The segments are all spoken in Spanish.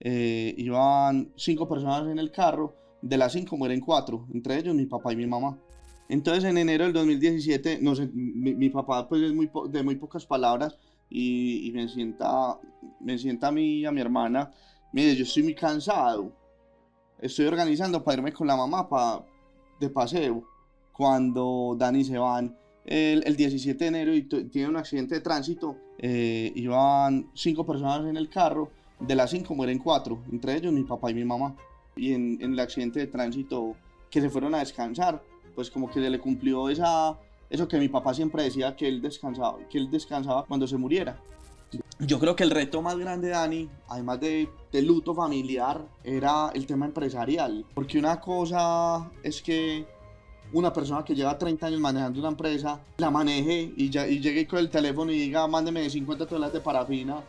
iban 5 personas en el carro, de las 5 mueren 4, entre ellos mi papá y mi mamá. Entonces en enero del 2017, no sé, mi papá pues es de muy pocas palabras y me sienta a mí y a mi hermana, mire, yo estoy muy cansado, estoy organizando para irme con la mamá de paseo. Cuando Dani se van el 17 de enero y tiene un accidente de tránsito, iban 5 personas en el carro, de las 5 mueren 4, entre ellos mi papá y mi mamá. Y en el accidente de tránsito que se fueron a descansar, pues como que se le cumplió eso que mi papá siempre decía, que él descansaba cuando se muriera. Yo creo que el reto más grande, Dani, además del luto familiar, era el tema empresarial. Porque una cosa es que una persona que lleva 30 años manejando una empresa la maneje y llegue con el teléfono y diga, mándeme 50 toneladas de parafina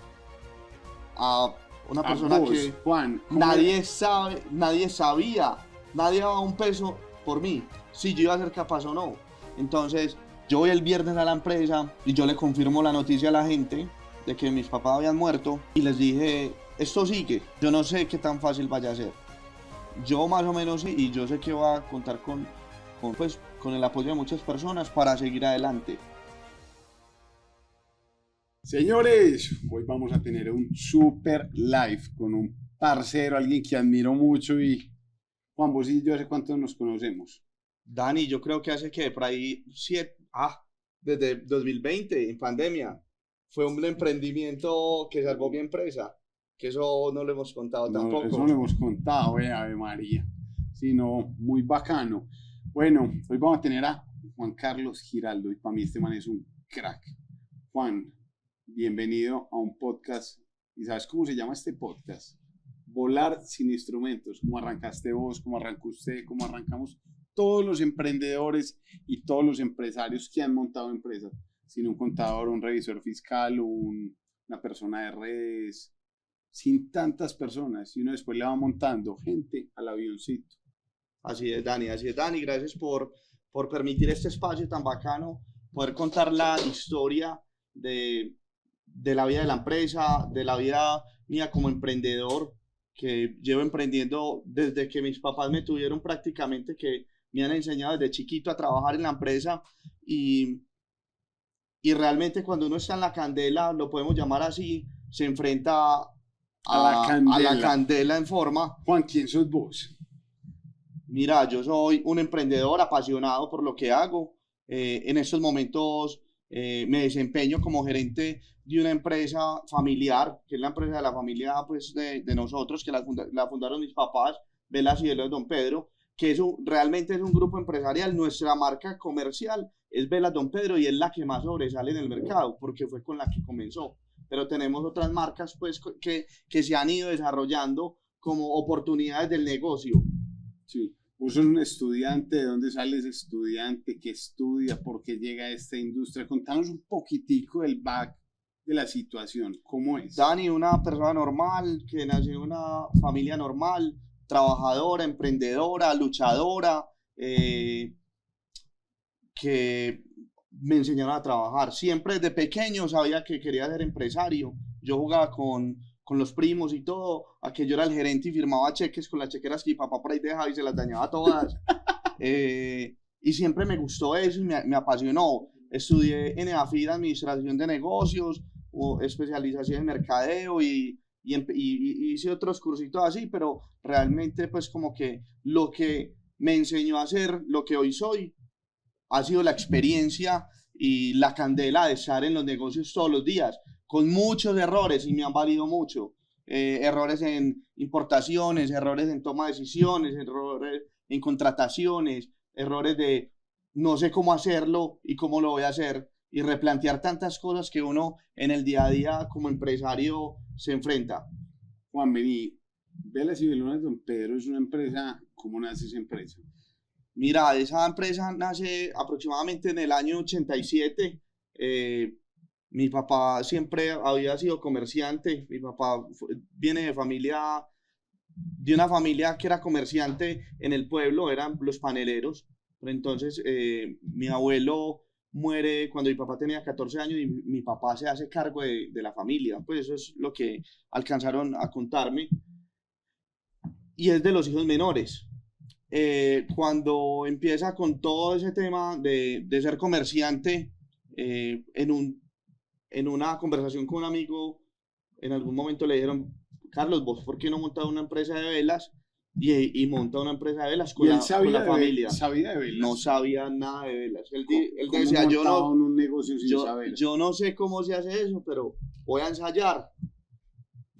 a una persona vos, que Juan, nadie sabía, nadie daba un peso por mí, si yo iba a ser capaz o no. Entonces, yo voy el viernes a la empresa y yo le confirmo la noticia a la gente de que mis papás habían muerto y les dije, esto sigue, yo no sé qué tan fácil vaya a ser. Yo más o menos sí, y yo sé que va a contar con el apoyo de muchas personas para seguir adelante. Señores, hoy vamos a tener un super live con un parcero, alguien que admiro mucho y Juan, vos y yo hace cuánto nos conocemos. Dani, yo creo que hace que por ahí desde 2020, en pandemia, fue un emprendimiento que salvó mi empresa, que eso no lo hemos contado No, eso tampoco. no lo hemos contado, Ave María, sino muy bacano. Bueno, hoy vamos a tener a Juan Carlos Giraldo y para mí este man es un crack. Juan, bienvenido a un podcast. ¿Y sabes cómo se llama este podcast? Volar sin instrumentos. ¿Cómo arrancaste vos? ¿Cómo arrancó usted? ¿Cómo arrancamos todos los emprendedores y todos los empresarios que han montado empresas? Sin un contador, un revisor fiscal, una persona de redes, sin tantas personas. Y uno después le va montando gente al avioncito. Así es, Dani, gracias por permitir este espacio tan bacano, poder contar la historia de la vida de la empresa, de la vida mía como emprendedor, que llevo emprendiendo desde que mis papás me tuvieron prácticamente, que me han enseñado desde chiquito a trabajar en la empresa y realmente cuando uno está en la candela, lo podemos llamar así, se enfrenta A la a la candela. candela en forma. Juan, ¿quién sos vos? Mira, yo soy un emprendedor apasionado por lo que hago. En estos momentos me desempeño como gerente de una empresa familiar, que es la empresa de la familia pues, de nosotros, que la fundaron mis papás, Velas y Velas Don Pedro, que realmente es un grupo empresarial. Nuestra marca comercial es Velas Don Pedro y es la que más sobresale en el mercado, porque fue con la que comenzó. Pero tenemos otras marcas pues, que se han ido desarrollando como oportunidades del negocio. Sí. Vos sos un estudiante, ¿de dónde sale ese estudiante? ¿Qué estudia? ¿Por qué llega a esta industria? Contanos un poquitico del back de la situación, ¿cómo es? Dani, una persona normal, que nació en una familia normal, trabajadora, emprendedora, luchadora, que me enseñaron a trabajar. Siempre desde pequeño sabía que quería ser empresario. Yo jugaba con los primos y todo, a que yo era el gerente y firmaba cheques con las chequeras que mi papá por ahí dejaba y se las dañaba todas. Y siempre me gustó eso y me apasionó. Estudié en EAFID, Administración de Negocios, o especialización en Mercadeo y hice otros cursitos así, pero realmente pues como que lo que me enseñó a ser lo que hoy soy ha sido la experiencia y la candela de estar en los negocios todos los días, con muchos errores y me han valido mucho. Errores en importaciones, errores en toma de decisiones, errores en contrataciones, errores de no sé cómo hacerlo y cómo lo voy a hacer y replantear tantas cosas que uno en el día a día como empresario se enfrenta. Juan, vení, Velas y Velones Don Pedro es una empresa, ¿cómo nace esa empresa? Mira, esa empresa nace aproximadamente en el año 87. Mi papá siempre había sido comerciante. Mi papá viene de una familia que era comerciante en el pueblo, eran los paneleros. Pero entonces mi abuelo muere cuando mi papá tenía 14 años y mi papá se hace cargo de la familia. Pues eso es lo que alcanzaron a contarme. y es de los hijos menores. Cuando empieza con todo ese tema de ser comerciante, en una conversación con un amigo, en algún momento le dijeron, Carlos, ¿vos por qué no montas una empresa de velas? Y monta una empresa de velas Y él con la familia. sabía de No velas. sabía nada de velas. Él ¿Cómo decía, montaban un negocio sin saber? yo no sé cómo se hace eso, pero voy a ensayar.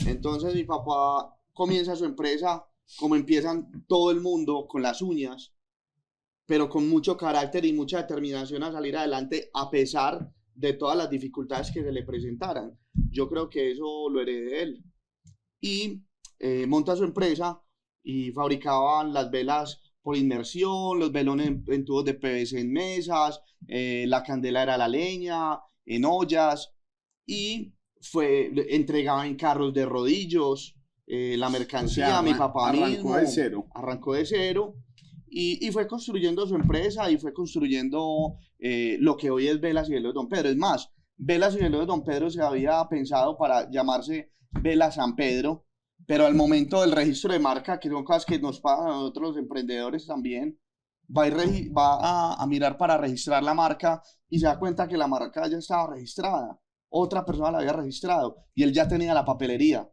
Entonces mi papá comienza su empresa como empiezan todo el mundo, con las uñas, pero con mucho carácter y mucha determinación a salir adelante a pesar de todas las dificultades que se le presentaran. Yo creo que eso lo heredé de él. Y monta su empresa y fabricaban las velas por inmersión, los velones en tubos de PVC en mesas, la candela era la leña, en ollas, y entregaba en carros de rodillos la O mercancía, sea, mi papá arrancó mismo, de cero. arrancó de cero y fue construyendo su empresa y fue construyendo lo que hoy es Velas y Velos de Don Pedro. Es más, Velas y Velos de Don Pedro se había pensado para llamarse Vela San Pedro, pero al momento del registro de marca, que son cosas que nos pasan a nosotros los emprendedores también, va a mirar para registrar la marca y se da cuenta que la marca ya estaba registrada. Otra persona la había registrado y él ya tenía la papelería.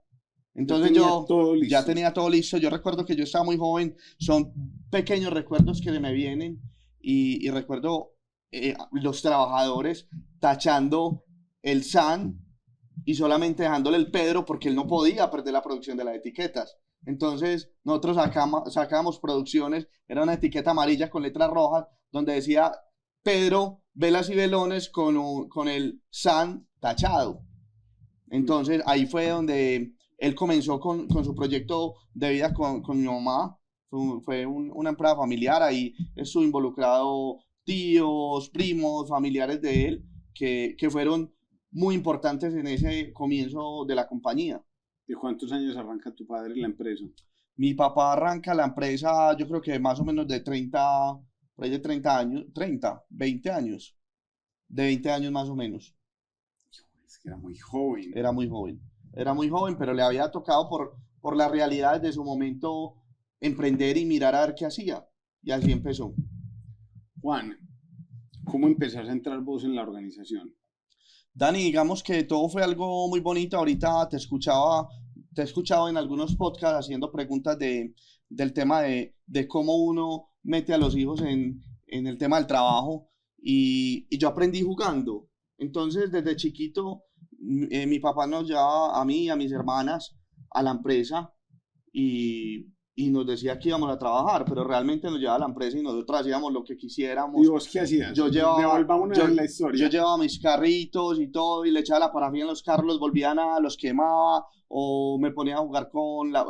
Entonces yo Todo listo. ya tenía todo listo. Yo recuerdo que yo estaba muy joven. Son pequeños recuerdos que me vienen y recuerdo los trabajadores tachando el San y solamente dejándole el Pedro porque él no podía perder la producción de las etiquetas. Entonces nosotros sacábamos producciones, era una etiqueta amarilla con letras rojas donde decía Pedro, velas y velones con el San tachado. Entonces ahí fue donde él comenzó con su proyecto de vida con mi mamá. Fue una empresa familiar, ahí estuvo involucrado tíos, primos, familiares de él, que fueron muy importantes en ese comienzo de la compañía. ¿De cuántos años arranca tu padre la empresa? Mi papá arranca la empresa, yo creo que más o menos de 30, por ahí de 30 años, 30, 20 años, de 20 años más o menos. Es que era muy joven. Era muy joven, pero le había tocado por las realidades de su momento emprender y mirar a ver qué hacía. Y así empezó. Juan, ¿cómo empezaste a entrar vos en la organización? Dani, digamos que todo fue algo muy bonito. Ahorita te he escuchado en algunos podcasts haciendo preguntas del tema de cómo uno mete a los hijos en el tema del trabajo. Y yo aprendí jugando. Entonces, desde chiquito, mi papá nos llevaba a mí y a mis hermanas a la empresa y nos decía que íbamos a trabajar, pero realmente nos llevaba a la empresa y nosotros hacíamos lo que quisiéramos. ¿Y vos qué hacías? Devolvámonos en la historia. Yo llevaba mis carritos y todo y le echaba la parafina en los carros, los volvían los quemaba o me ponía a jugar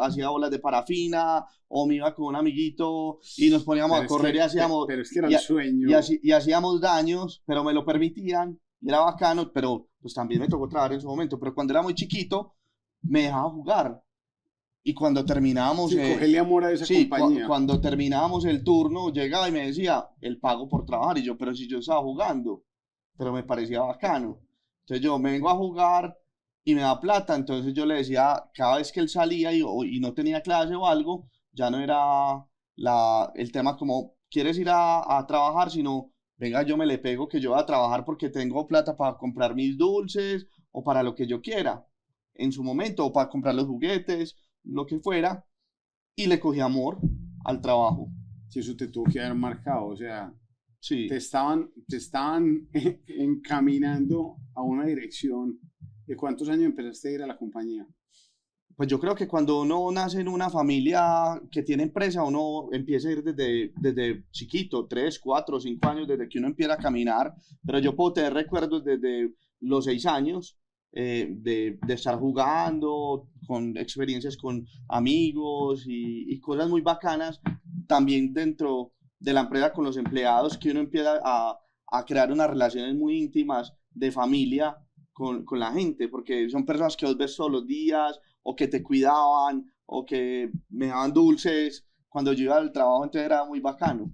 hacía bolas de parafina o me iba con un amiguito y nos poníamos a correr y hacíamos... Pero es que era el sueño. Y hacíamos daños, pero me lo permitían y era bacano, pero pues también me tocó trabajar en su momento, pero cuando era muy chiquito me dejaba jugar. Y cuando terminábamos... Sí, cogerle amor a esa compañía. Cuando terminábamos el turno, llegaba y me decía, el pago por trabajar. Y yo, pero si yo estaba jugando, pero me parecía bacano. Entonces yo me vengo a jugar y me da plata. Entonces yo le decía, cada vez que él salía y no tenía clase o algo, ya no era el tema como, ¿quieres ir a trabajar? Sino, venga, yo me le pego que yo voy a trabajar porque tengo plata para comprar mis dulces o para lo que yo quiera en su momento, o para comprar los juguetes, lo que fuera, y le cogí amor al trabajo. Si eso te tuvo que haber marcado, o sea, sí. te estaban encaminando a una dirección. ¿De cuántos años empezaste a ir a la compañía? Pues yo creo que cuando uno nace en una familia que tiene empresa, uno empieza a ir desde chiquito, 3, 4, 5 años, desde que uno empieza a caminar, pero yo puedo tener recuerdos desde los 6 años, de estar jugando, con experiencias con amigos y cosas muy bacanas, también dentro de la empresa con los empleados, que uno empieza a crear unas relaciones muy íntimas de familia con la gente, porque son personas que vos ves todos los días, o que te cuidaban, o que me daban dulces cuando yo iba al trabajo, entonces era muy bacano.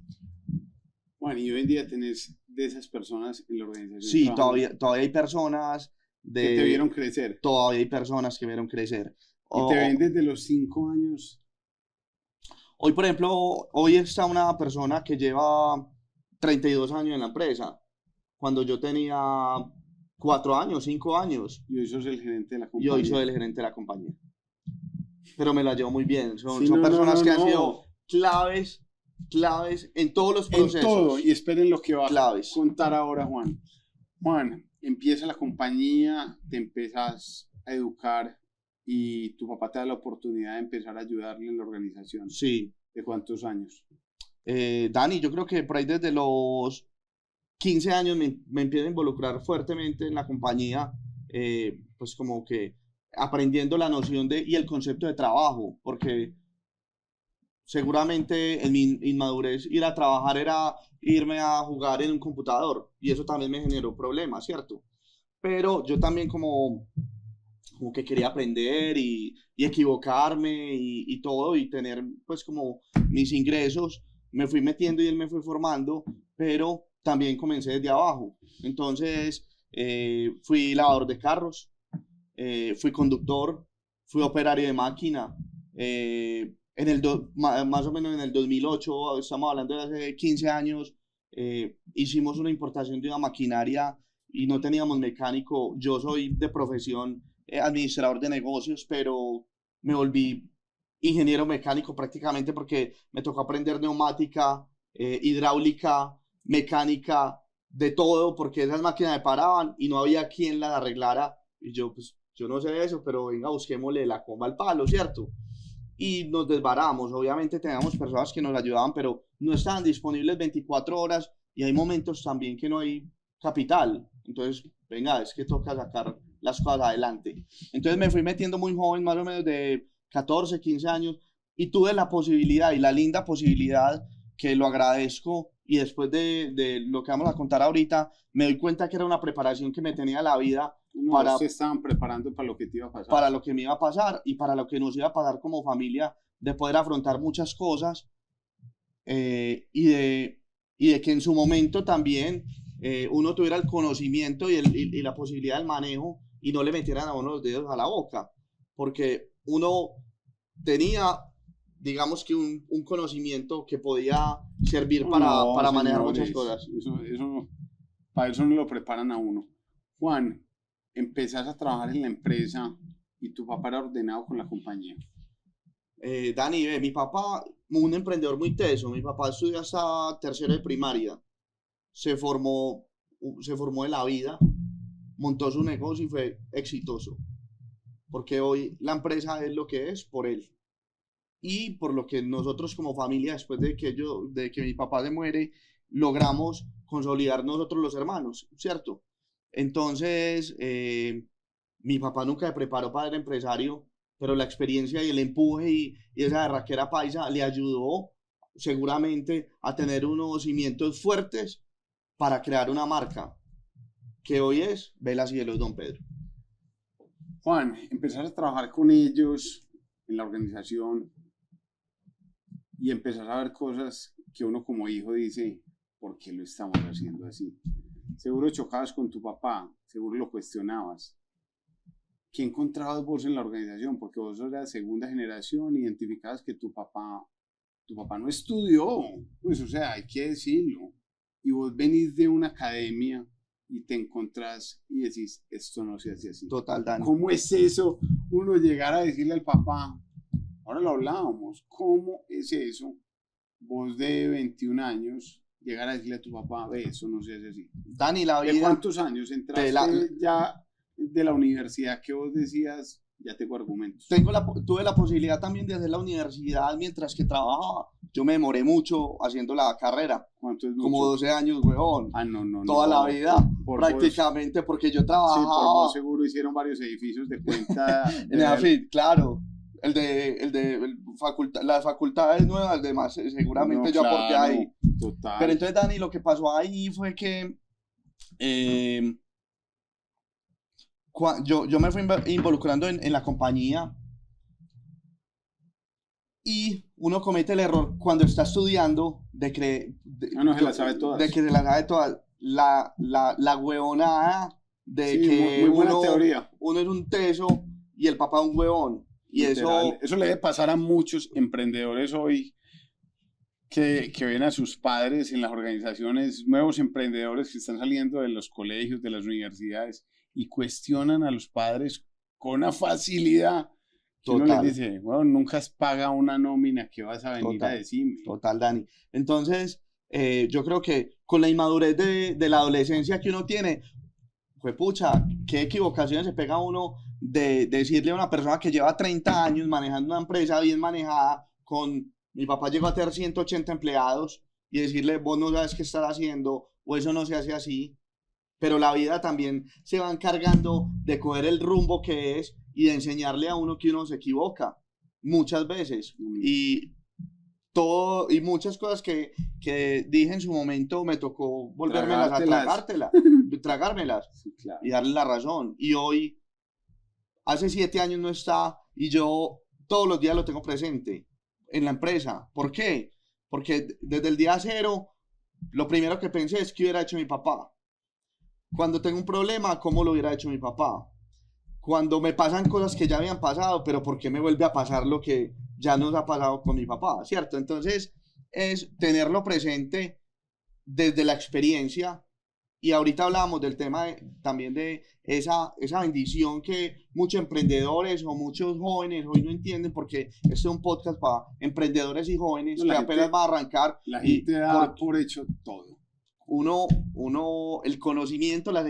Bueno, y hoy en día tenés de esas personas en la organización. Sí, todavía hay personas que te vieron crecer. Todavía hay personas que vieron crecer. Y te ven desde los 5 años Hoy, por ejemplo, hoy está una persona que lleva 32 años en la empresa, cuando yo tenía 4 años, 5 años, Y hoy sos el gerente de la y hoy compañía. soy el gerente de la compañía. Pero me la llevo muy bien. Son, Sí, son no, no, personas no, que han sido no. claves en todos los En todo. Y procesos. esperen lo que va a Claves. contar ahora Juan. Juan, empieza la compañía, te empiezas a educar y tu papá te da la oportunidad de empezar a ayudarle en la organización. Sí. ¿De cuántos años? Dani, yo creo que por ahí desde los 15 años me empiezo a involucrar fuertemente en la compañía, pues como que aprendiendo la noción y el concepto de trabajo, porque seguramente en mi inmadurez ir a trabajar era irme a jugar en un computador y eso también me generó problemas, ¿cierto? Pero yo también como que quería aprender y equivocarme y todo y tener pues como mis ingresos, me fui metiendo y él me fue formando, pero también comencé desde abajo. Entonces fui lavador de carros, fui conductor, fui operario de máquina. Más o menos en el 2008, estamos hablando de hace 15 años, hicimos una importación de una maquinaria y no teníamos mecánico. Yo soy de profesión administrador de negocios, pero me volví ingeniero mecánico prácticamente porque me tocó aprender neumática, hidráulica, mecánica, de todo, porque esas máquinas me paraban y no había quien las arreglara. Y yo, pues, yo no sé eso, pero venga, busquémosle la comba al palo, ¿cierto? Y nos desbaramos. Obviamente teníamos personas que nos ayudaban, pero no estaban disponibles 24 horas y hay momentos también que no hay capital. Entonces, venga, es que toca sacar las cosas adelante. Entonces me fui metiendo muy joven, más o menos de 14, 15 años, y tuve la posibilidad y la linda posibilidad que lo agradezco y después de lo que vamos a contar ahorita, me doy cuenta que era una preparación que me tenía la vida No, para, se estaban preparando para lo que te iba a pasar. para lo que me iba a pasar y para lo que nos iba a pasar como familia, de poder afrontar muchas cosas y de que en su momento también uno tuviera el conocimiento y la posibilidad del manejo y no le metieran a uno los dedos a la boca, porque uno tenía, digamos que un conocimiento que podía servir No, para manejar muchas señores, cosas. para eso no lo preparan a uno. Juan, empezás a trabajar en la empresa y tu papá era ordenado con la compañía. Dani, mi papá, un emprendedor muy teso, mi papá estudió hasta tercero de primaria, se formó, se formó en la vida, montó su negocio y fue exitoso, porque hoy la empresa es lo que es por él y por lo que nosotros como familia, después de que mi papá se muere, logramos consolidar nosotros los hermanos, ¿cierto? Entonces, mi papá nunca se preparó para ser empresario, pero la experiencia y el empuje y esa berraquera paisa le ayudó seguramente a tener unos cimientos fuertes para crear una marca que hoy es Velas y Hielos Don Pedro. Juan, empezás a trabajar con ellos en la organización y empezás a ver cosas que uno como hijo dice, ¿por qué lo estamos haciendo así? Seguro chocabas con tu papá, seguro lo cuestionabas. ¿Qué encontrabas vos en la organización? Porque vos sos de la segunda generación, identificabas que tu papá no estudió, pues o sea, hay que decirlo. Y vos venís de una academia y te encontrás y decís, esto no se hace así. Total, Dani. ¿Cómo es eso? Uno llegar a decirle al papá, ahora lo hablábamos, ¿cómo es eso? Vos de 21 años, llegar a decirle a tu papá, ve, eso no se hace así. Dani, la ¿De vida... cuántos años entraste ya de la universidad que vos decías, ya tengo argumentos? Tuve la posibilidad también de hacer la universidad mientras que trabajaba. Yo me demoré mucho haciendo la carrera. ¿Cuánto es mucho? Como 12 años, weón. Ah, no. Toda la vida, Por prácticamente, porque yo sí, trabajaba. por vos seguro hicieron varios edificios de cuenta. En AFIT, claro. Las facultades nuevas, demás, seguramente No, yo aporté claro, ahí. total. Pero entonces, Dani, lo que pasó ahí fue que yo me fui involucrando en la compañía y uno comete el error cuando está estudiando de que no se la sabe todas. de que se la sabe todas. La huevonada de sí, que muy buena teoría. Uno es un teso y el papá un huevón. Y Literal. Eso le debe pasar a muchos emprendedores hoy que ven a sus padres en las organizaciones, nuevos emprendedores que están saliendo de los colegios, de las universidades y cuestionan a los padres con una facilidad que uno les Total, dice, bueno, nunca has pagado una nómina, ¿qué vas a venir a total, decirme? total, Dani. Entonces, yo creo que con la inmadurez de la adolescencia que uno tiene, fue pucha, qué equivocaciones se pega uno de decirle a una persona que lleva 30 años manejando una empresa bien manejada, mi papá llegó a tener 180 empleados, y decirle, vos no sabes qué estás haciendo, o eso no se hace así, pero la vida también se va encargando de coger el rumbo que es y de enseñarle a uno que uno se equivoca muchas veces. Y muchas cosas que dije en su momento me tocó volvérmelas a Tragártelas. tragármelas Sí, claro. y darle la razón. Y hoy, hace 7 años no está, y yo todos los días lo tengo presente en la empresa. ¿Por qué? Porque desde el día cero, lo primero que pensé es qué hubiera hecho mi papá. Cuando tengo un problema, ¿cómo lo hubiera hecho mi papá? Cuando me pasan cosas que ya habían pasado, pero ¿por qué me vuelve a pasar lo que ya nos ha pasado con mi papá? ¿Cierto? Entonces, es tenerlo presente desde la experiencia. Y ahorita hablábamos del tema también de esa bendición que muchos emprendedores o muchos jóvenes hoy no entienden, porque este es un podcast para emprendedores y jóvenes No, que apenas va a arrancar. La Y gente da por hecho todo. el conocimiento, las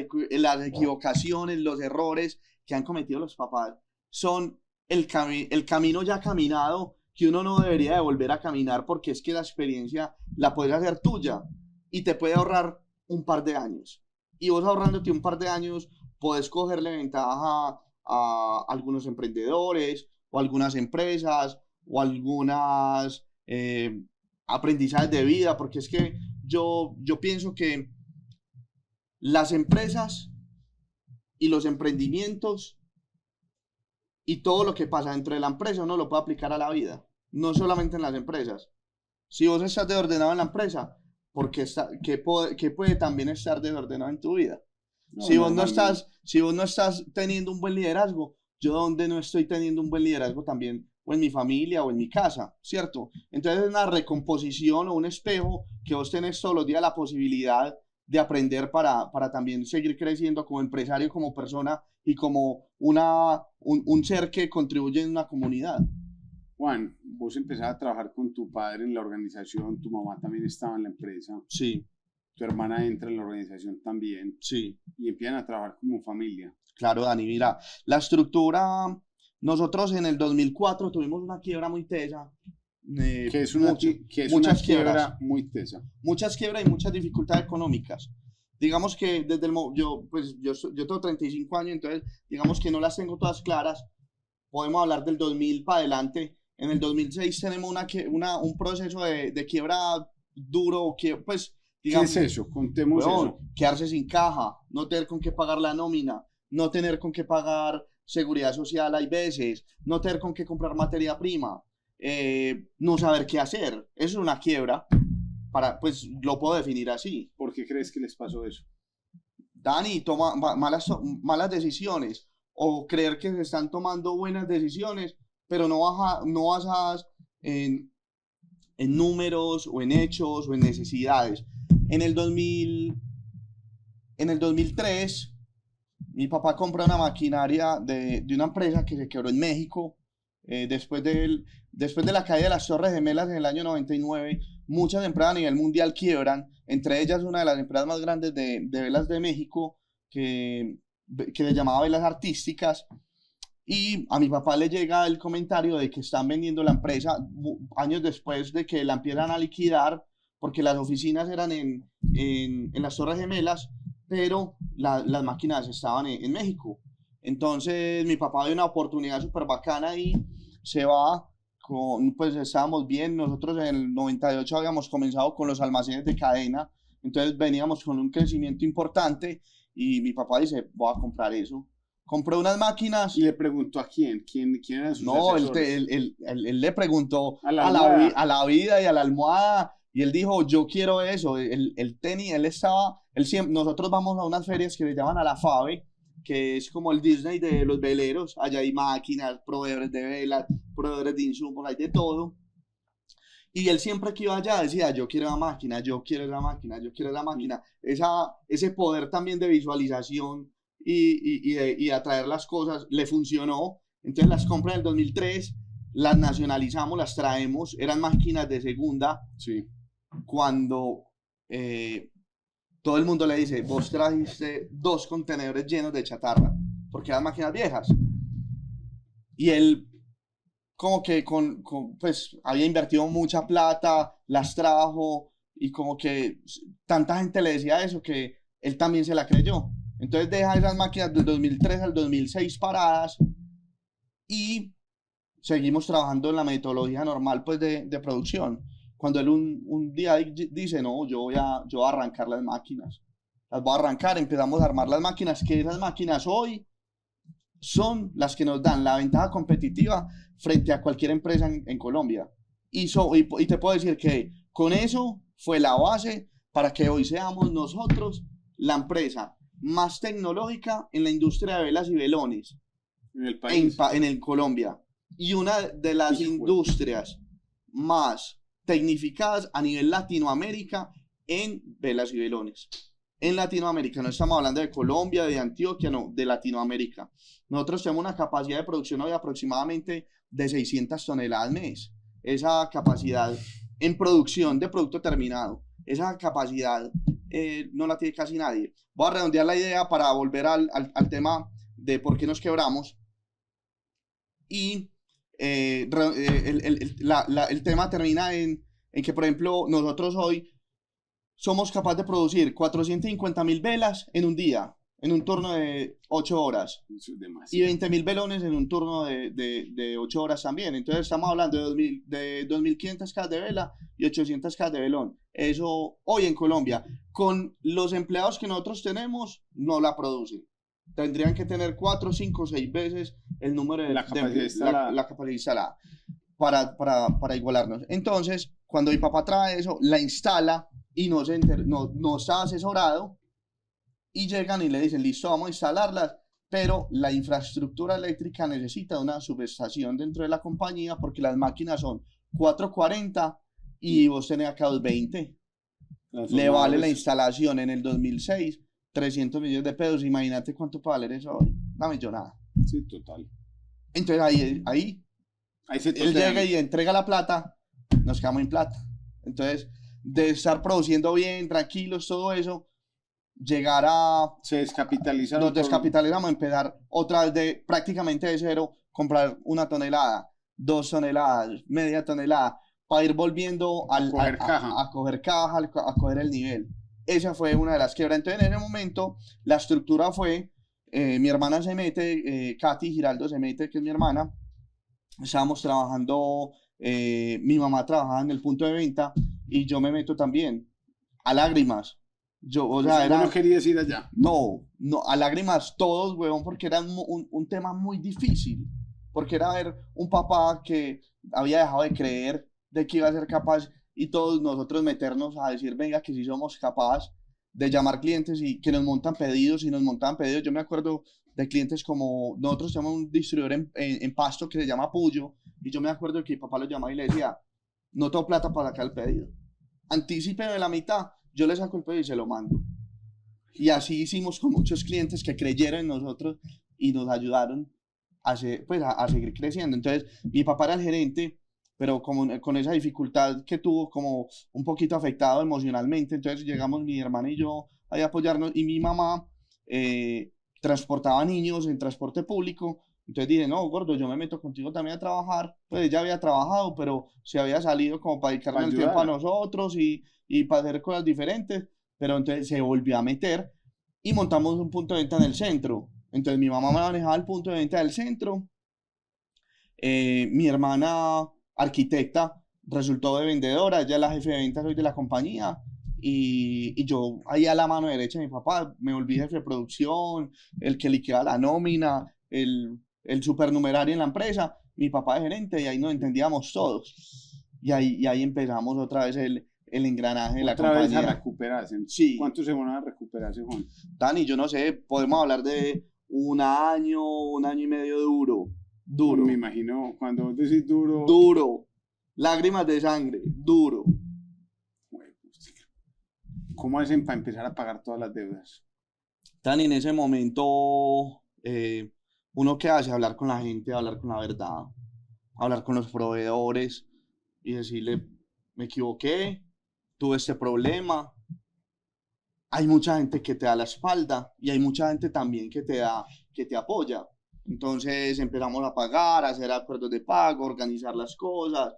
equivocaciones, los errores que han cometido los papás son el camino ya caminado, que uno no debería de volver a caminar, porque es que la experiencia la puedes hacer tuya y te puede ahorrar un par de años. Y vos ahorrándote un par de años, puedes cogerle ventaja a algunos emprendedores o algunas empresas o algunas aprendizajes de vida, porque es que yo pienso que las empresas y los emprendimientos y todo lo que pasa dentro de la empresa uno lo puede aplicar a la vida, no solamente en las empresas. Si vos estás desordenado en la empresa, ¿qué puede también estar desordenado en tu vida? No, Si vos no estás, normalmente. si vos no estás teniendo un buen liderazgo, yo donde no estoy teniendo un buen liderazgo también, o en mi familia o en mi casa, ¿cierto? Entonces es una recomposición o un espejo que vos tenés todos los días la posibilidad de aprender para también seguir creciendo como empresario, como persona y como un ser que contribuye en una comunidad. Juan, vos empezás a trabajar con tu padre en la organización, tu mamá también estaba en la empresa, Sí, tu hermana entra en la organización también sí. y empiezan a trabajar como familia. Claro, Dani, mira, la estructura, nosotros en el 2004 tuvimos una quiebra muy tesa, Que es una muchas quiebras, quiebra muy tesa. muchas quiebras y muchas dificultades económicas. Digamos que yo tengo 35 años, entonces digamos que no las tengo todas claras. Podemos hablar del 2000 para adelante. En el 2006 tenemos un proceso de quiebra duro, pues ¿Qué es digamos, eso? Contemos weón, eso. quedarse sin caja, no tener con qué pagar la nómina, no tener con qué pagar seguridad social hay veces, no tener con qué comprar materia prima, no saber qué hacer. Eso es una quiebra, pues lo puedo definir así. ¿Por qué crees que les pasó eso? Dani toma malas decisiones, o creer que se están tomando buenas decisiones, pero no basadas en números o en hechos o en necesidades. En el 2000, en el 2003, mi papá compró una maquinaria de una empresa que se quebró en México. Después de la caída de las Torres Gemelas en el año 99, muchas empresas a nivel mundial quiebran, entre ellas una de las empresas más grandes de velas de México, que le llamaba Velas Artísticas. Y a mi papá le llega el comentario de que están vendiendo la empresa años después de que la empiezan a liquidar, porque las oficinas eran en las Torres Gemelas, pero las máquinas estaban en México. Entonces mi papá ve una oportunidad súper bacana y se va. Pues estábamos bien, nosotros en el 98 habíamos comenzado con los almacenes de cadena, entonces veníamos con un crecimiento importante, y mi papá dice, voy a comprar eso. Compró unas máquinas. Y le preguntó a quién eran sus No, asesores. él le preguntó A la almohada. a la vida y a la almohada, y él dijo, yo quiero eso. Nosotros vamos a unas ferias que le llaman a la FAVE, que es como el Disney de los veleros. Allá hay máquinas, proveedores de velas, proveedores de insumos, hay de todo. Y él siempre que iba allá decía, yo quiero la máquina, yo quiero la máquina, yo quiero la máquina. Ese poder también de visualización y atraer las cosas le funcionó. Entonces las compras del 2003, las nacionalizamos, las traemos, eran máquinas de segunda. Sí. Cuando todo el mundo le dice, vos trajiste 2 contenedores llenos de chatarra, porque eran máquinas viejas. Y él como que pues había invertido mucha plata, las trajo y como que tanta gente le decía eso que él también se la creyó. Entonces deja esas máquinas del 2003 al 2006 paradas y seguimos trabajando en la metodología normal pues de producción. Cuando él un día dice, no, yo voy a arrancar las voy a arrancar, empezamos a armar las máquinas, que esas máquinas hoy son las que nos dan la ventaja competitiva frente a cualquier empresa en Colombia. Y te puedo decir que con eso fue la base para que hoy seamos nosotros la empresa más tecnológica en la industria de velas y velones En el país. en Colombia. Y una de las industrias más tecnificadas a nivel Latinoamérica en velas y velones. En Latinoamérica, no estamos hablando de Colombia, de Antioquia, no, de Latinoamérica. Nosotros tenemos una capacidad de producción hoy aproximadamente de 600 toneladas al mes. Esa capacidad en producción de producto terminado, esa capacidad no la tiene casi nadie. Voy a redondear la idea para volver al tema de por qué nos quebramos. Y el tema termina en que, por ejemplo, nosotros hoy somos capaces de producir 450.000 velas en un día, en un turno de 8 horas. Eso es demasiado. Y 20.000 velones en un turno de 8 horas también. Entonces estamos hablando de 2.500 cajas de vela y 800 cajas de velón. Eso hoy en Colombia, con los empleados que nosotros tenemos, no la producen. Tendrían que tener 4, 5, 6 veces el número de la capacidad instalada para igualarnos. Entonces, cuando mi papá trae eso, la instala y no está asesorado y llegan y le dicen, listo, vamos a instalarlas, pero la infraestructura eléctrica necesita una subestación dentro de la compañía porque las máquinas son 440 y vos tenés acá 220. Le vale la instalación en el 2006 300 millones de pesos. Imagínate cuánto puede valer eso hoy, una millonada. Sí, total. Entonces ahí él llega y entrega la plata, nos quedamos en plata. Entonces, de estar produciendo bien, tranquilos, todo eso, llegar a... Se descapitalizaron. Nos descapitalizamos, empezar otra vez de prácticamente de cero, comprar 1 tonelada, 2 toneladas, media tonelada, para ir volviendo a coger caja, a coger el nivel. Esa fue una de las quiebras. Entonces, en ese momento, la estructura fue, mi hermana se mete, Katy Giraldo se mete, que es mi hermana, estábamos trabajando, mi mamá trabajaba en el punto de venta y yo me meto también, a lágrimas. O sea, no querías ir allá. No, a lágrimas todos, huevón, porque era un tema muy difícil, porque era ver un papá que había dejado de creer de que iba a ser capaz y todos nosotros meternos a decir, venga, que sí somos capaces de llamar clientes y que nos montan pedidos y nos montaban pedidos. Yo me acuerdo de clientes como, nosotros tenemos un distribuidor en Pasto que se llama Puyo, y yo me acuerdo que mi papá lo llamaba y le decía, no tengo plata para sacar el pedido, anticípeme la mitad, yo le saco el pedido y se lo mando. Y así hicimos con muchos clientes que creyeron en nosotros y nos ayudaron a seguir creciendo. Entonces, mi papá era el gerente, pero como con esa dificultad que tuvo, como un poquito afectado emocionalmente, entonces llegamos mi hermana y yo a apoyarnos, y mi mamá transportaba niños en transporte público. Entonces dije, no, gordo, yo me meto contigo también a trabajar. Pues ella había trabajado, pero se había salido como para dedicarnos el tiempo a nosotros y para hacer cosas diferentes. Pero entonces se volvió a meter y montamos un punto de venta en el centro. Entonces mi mamá manejaba el punto de venta del centro. Mi hermana, arquitecta, resultó de vendedora, ella es la jefe de ventas hoy de la compañía. Y yo ahí a la mano derecha de mi papá, me volví jefe de producción, el que liquidaba la nómina, el supernumerario en la empresa, mi papá de gerente, y ahí nos entendíamos todos. Y ahí empezamos otra vez el engranaje de la compañía. Otra vez a recuperarse. Sí. ¿Cuánto se van a recuperarse, Juan? Dani, yo no sé, podemos hablar de un año y medio duro. Me imagino, cuando decís duro... Duro. Lágrimas de sangre. duro. ¿Cómo hacen para empezar a pagar todas las deudas? Tan en ese momento, uno que hace, hablar con la gente, hablar con la verdad, hablar con los proveedores y decirle, me equivoqué, tuve este problema. Hay mucha gente que te da la espalda y hay mucha gente también que te apoya. Entonces empezamos a pagar, a hacer acuerdos de pago, organizar las cosas,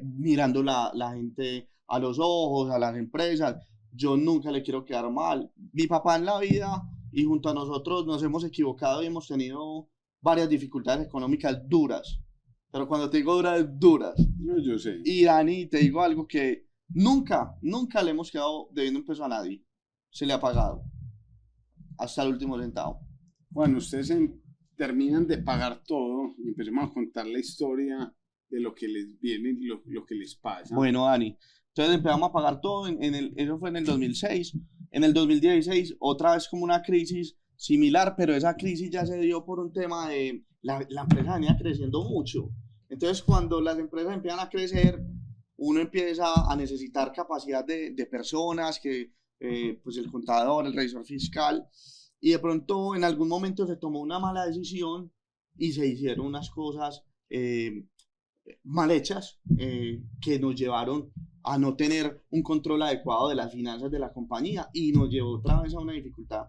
mirando la gente a los ojos, a las empresas. Yo nunca le quiero quedar mal. Mi papá en la vida y junto a nosotros nos hemos equivocado y hemos tenido varias dificultades económicas duras. Pero cuando te digo duras, duras. No, yo sé. Y Dani, te digo algo que nunca le hemos quedado debiendo un peso a nadie. Se le ha pagado hasta el último centavo. Bueno, ustedes terminan de pagar todo y empezamos a contar la historia de lo que les viene y lo que les pasa. Bueno, Dani, entonces empezamos a pagar todo, eso fue en el 2006. En el 2016, otra vez como una crisis similar, pero esa crisis ya se dio por un tema de la empresa venía creciendo mucho. Entonces, cuando las empresas empiezan a crecer, uno empieza a necesitar capacidad de personas, pues el contador, el revisor fiscal, y de pronto en algún momento se tomó una mala decisión y se hicieron unas cosas mal hechas que nos llevaron a no tener un control adecuado de las finanzas de la compañía y nos llevó otra vez a una dificultad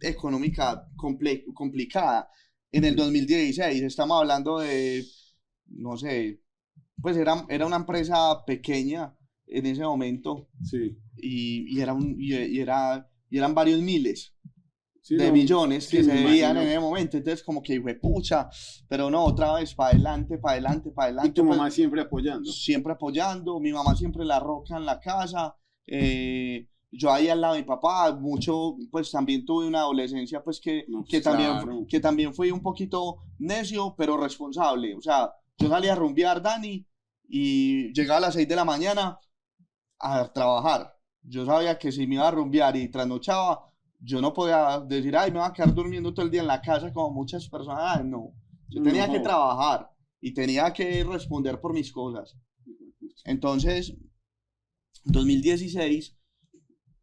económica complicada. En el 2016 estamos hablando de, no sé, pues era una empresa pequeña en ese momento. Sí. Y eran varios miles Sí, de no, millones que sí, se me debían imagino. en ese momento. Entonces, como que fue pucha, pero no, otra vez, para adelante, para adelante, para adelante. Y tu pues, mamá siempre apoyando. siempre apoyando, mi mamá siempre la roca en la casa. Yo ahí al lado de mi papá, mucho, pues también tuve una adolescencia, pues No, que, pues, también, claro. que también fui un poquito necio, pero responsable. O sea, yo salía a rumbear, Dani, y llegaba a las 6 de la mañana a trabajar. Yo sabía que si me iba a rumbear y trasnochaba, yo no podía decir, ay, me voy a quedar durmiendo todo el día en la casa como muchas personas. No, yo tenía que No. trabajar y tenía que responder por mis cosas. Entonces, 2016,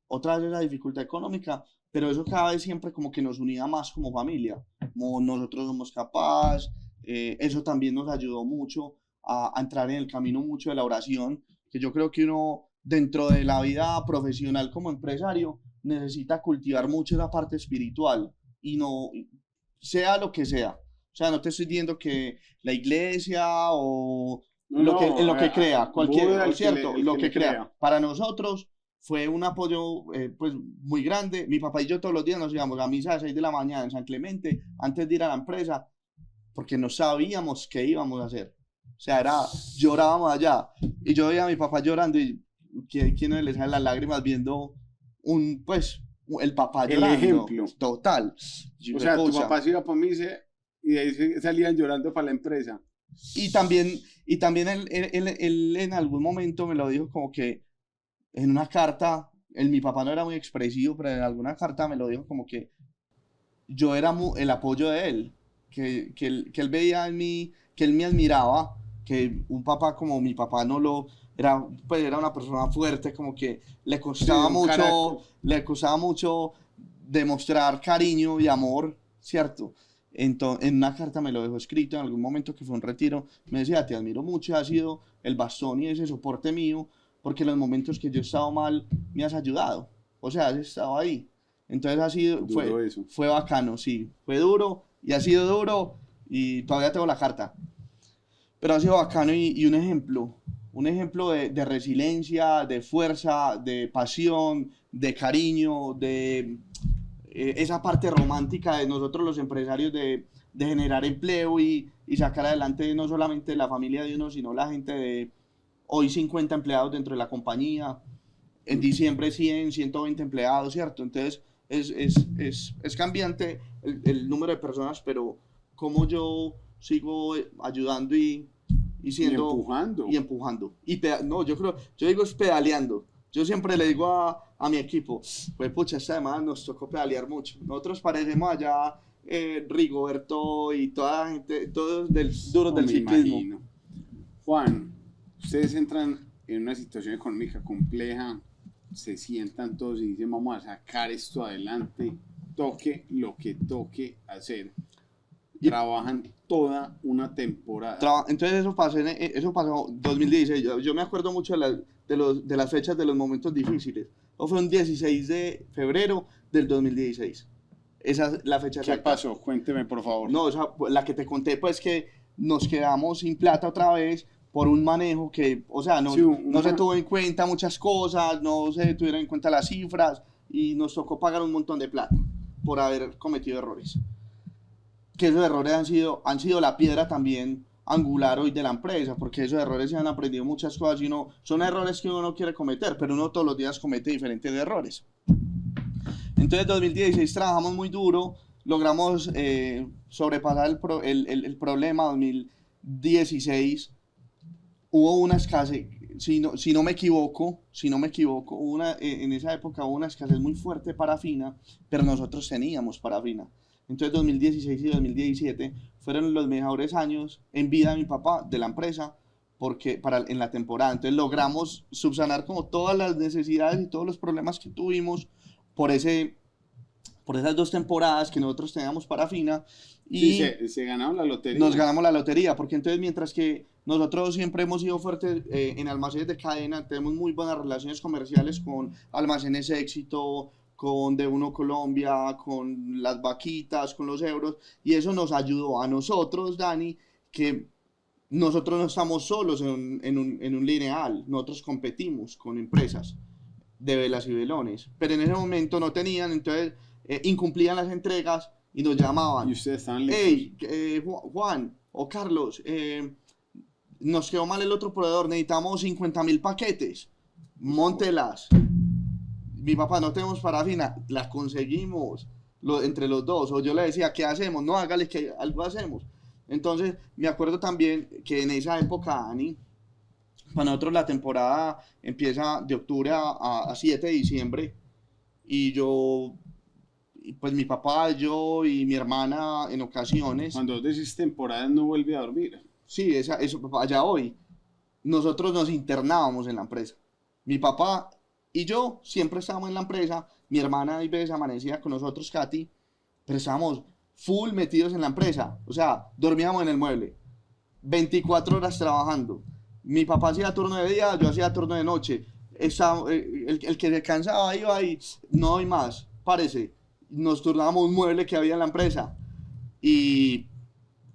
otra vez esa dificultad económica, pero eso cada vez siempre como que nos unía más como familia, como nosotros somos capaces, eso también nos ayudó mucho a entrar en el camino mucho de la oración, que yo creo que uno dentro de la vida profesional como empresario necesita cultivar mucho esa parte espiritual y no, sea lo que sea. O sea, no te estoy diciendo que la iglesia o en lo que crea, Buda, cierto, el lo que que le crea. Para nosotros fue un apoyo pues muy grande. Mi papá y yo todos los días nos íbamos a misa a 6 de la mañana en San Clemente antes de ir a la empresa porque no sabíamos qué íbamos a hacer. O sea, llorábamos allá y yo veía a mi papá llorando y quién no le salen las lágrimas viendo el papá El llorando. ejemplo. Total. O sea, tu papá se iba para misa y de ahí salían llorando para la empresa. Y también él en algún momento me lo dijo como que en una carta, mi papá no era muy expresivo, pero en alguna carta me lo dijo como que yo era el apoyo de él, que él veía en mí, que él me admiraba, que un papá como mi papá no lo, pues era una persona fuerte, como que le costaba mucho demostrar cariño y amor, ¿cierto? Entonces, en una carta me lo dejó escrito en algún momento que fue un retiro, me decía, te admiro mucho, has sido el bastón y ese soporte mío, porque en los momentos que yo he estado mal me has ayudado, o sea, has estado ahí. Entonces fue bacano, sí, fue duro y ha sido duro y todavía tengo la carta, pero ha sido bacano y un ejemplo de resiliencia, de fuerza, de pasión, de cariño, de esa parte romántica de nosotros los empresarios de generar empleo y sacar adelante no solamente la familia de uno, sino la gente de hoy 50 empleados dentro de la compañía, en diciembre 100, 120 empleados, ¿cierto? Entonces es cambiante el número de personas, pero como yo sigo ayudando y siendo... Y empujando. Y empujando. No, yo digo es pedaleando. Yo siempre le digo a mi equipo, pues pucha, esta semana nos tocó pedalear mucho. Nosotros parecemos allá Rigoberto y toda la gente, todos duros del ciclismo. Imagino. Juan, ustedes entran en una situación económica compleja, se sientan todos y dicen, vamos a sacar esto adelante, toque lo que toque hacer. Trabajan toda una temporada. Entonces eso pasó 2016. Yo me acuerdo mucho de las fechas de los momentos difíciles. Eso fue un 16 de febrero del 2016. Esa es la fecha ¿Qué exacta. pasó? Cuénteme, por favor. No, o sea, la que te conté, pues que nos quedamos sin plata otra vez por un manejo que, o sea, Sí, no se tuvo en cuenta muchas cosas, no se tuvieron en cuenta las cifras y nos tocó pagar un montón de plata por haber cometido errores. Que esos errores han sido la piedra también angular hoy de la empresa, porque esos errores se han aprendido muchas cosas y son errores que uno no quiere cometer, pero uno todos los días comete diferentes errores. Entonces, en 2016 trabajamos muy duro, logramos sobrepasar el problema. 2016 hubo una escasez, si no me equivoco, en esa época hubo una escasez muy fuerte de parafina, pero nosotros teníamos parafina. Entonces 2016 y 2017 fueron los mejores años en vida de mi papá, de la empresa, porque en la temporada. Entonces logramos subsanar como todas las necesidades y todos los problemas que tuvimos por por esas 2 temporadas que nosotros teníamos parafina. Y sí, se ganaron la lotería. nos ganamos la lotería, porque entonces mientras que nosotros siempre hemos sido fuertes en almacenes de cadena, tenemos muy buenas relaciones comerciales con Almacenes Éxito, con De Uno Colombia, con las vaquitas, con los euros, y eso nos ayudó a nosotros, Dani, que nosotros no estamos solos en un lineal, nosotros competimos con empresas de velas y velones, pero en ese momento no tenían, entonces incumplían las entregas y nos llamaban. Y ustedes estaban listos. Hey, Juan o Carlos, nos quedó mal el otro proveedor, necesitamos 50.000 paquetes, móntelas. Mi papá, no tenemos parafina, la conseguimos entre los dos. O yo le decía, ¿qué hacemos? No, hágale que algo hacemos. Entonces, me acuerdo también que en esa época, Dani, para nosotros la temporada empieza de octubre a 7 de diciembre. Y pues mi papá, yo y mi hermana en ocasiones. Cuando decís temporada no vuelve a dormir. Sí, eso, allá hoy. Nosotros nos internábamos en la empresa. Mi papá y yo siempre estábamos en la empresa. Mi hermana a veces amanecía con nosotros, Katy, pero estábamos full metidos en la empresa. O sea, dormíamos en el mueble. 24 horas trabajando. Mi papá hacía turno de día, yo hacía turno de noche. El que se cansaba iba y no hay más, parece. Nos turnábamos un mueble que había en la empresa. Y,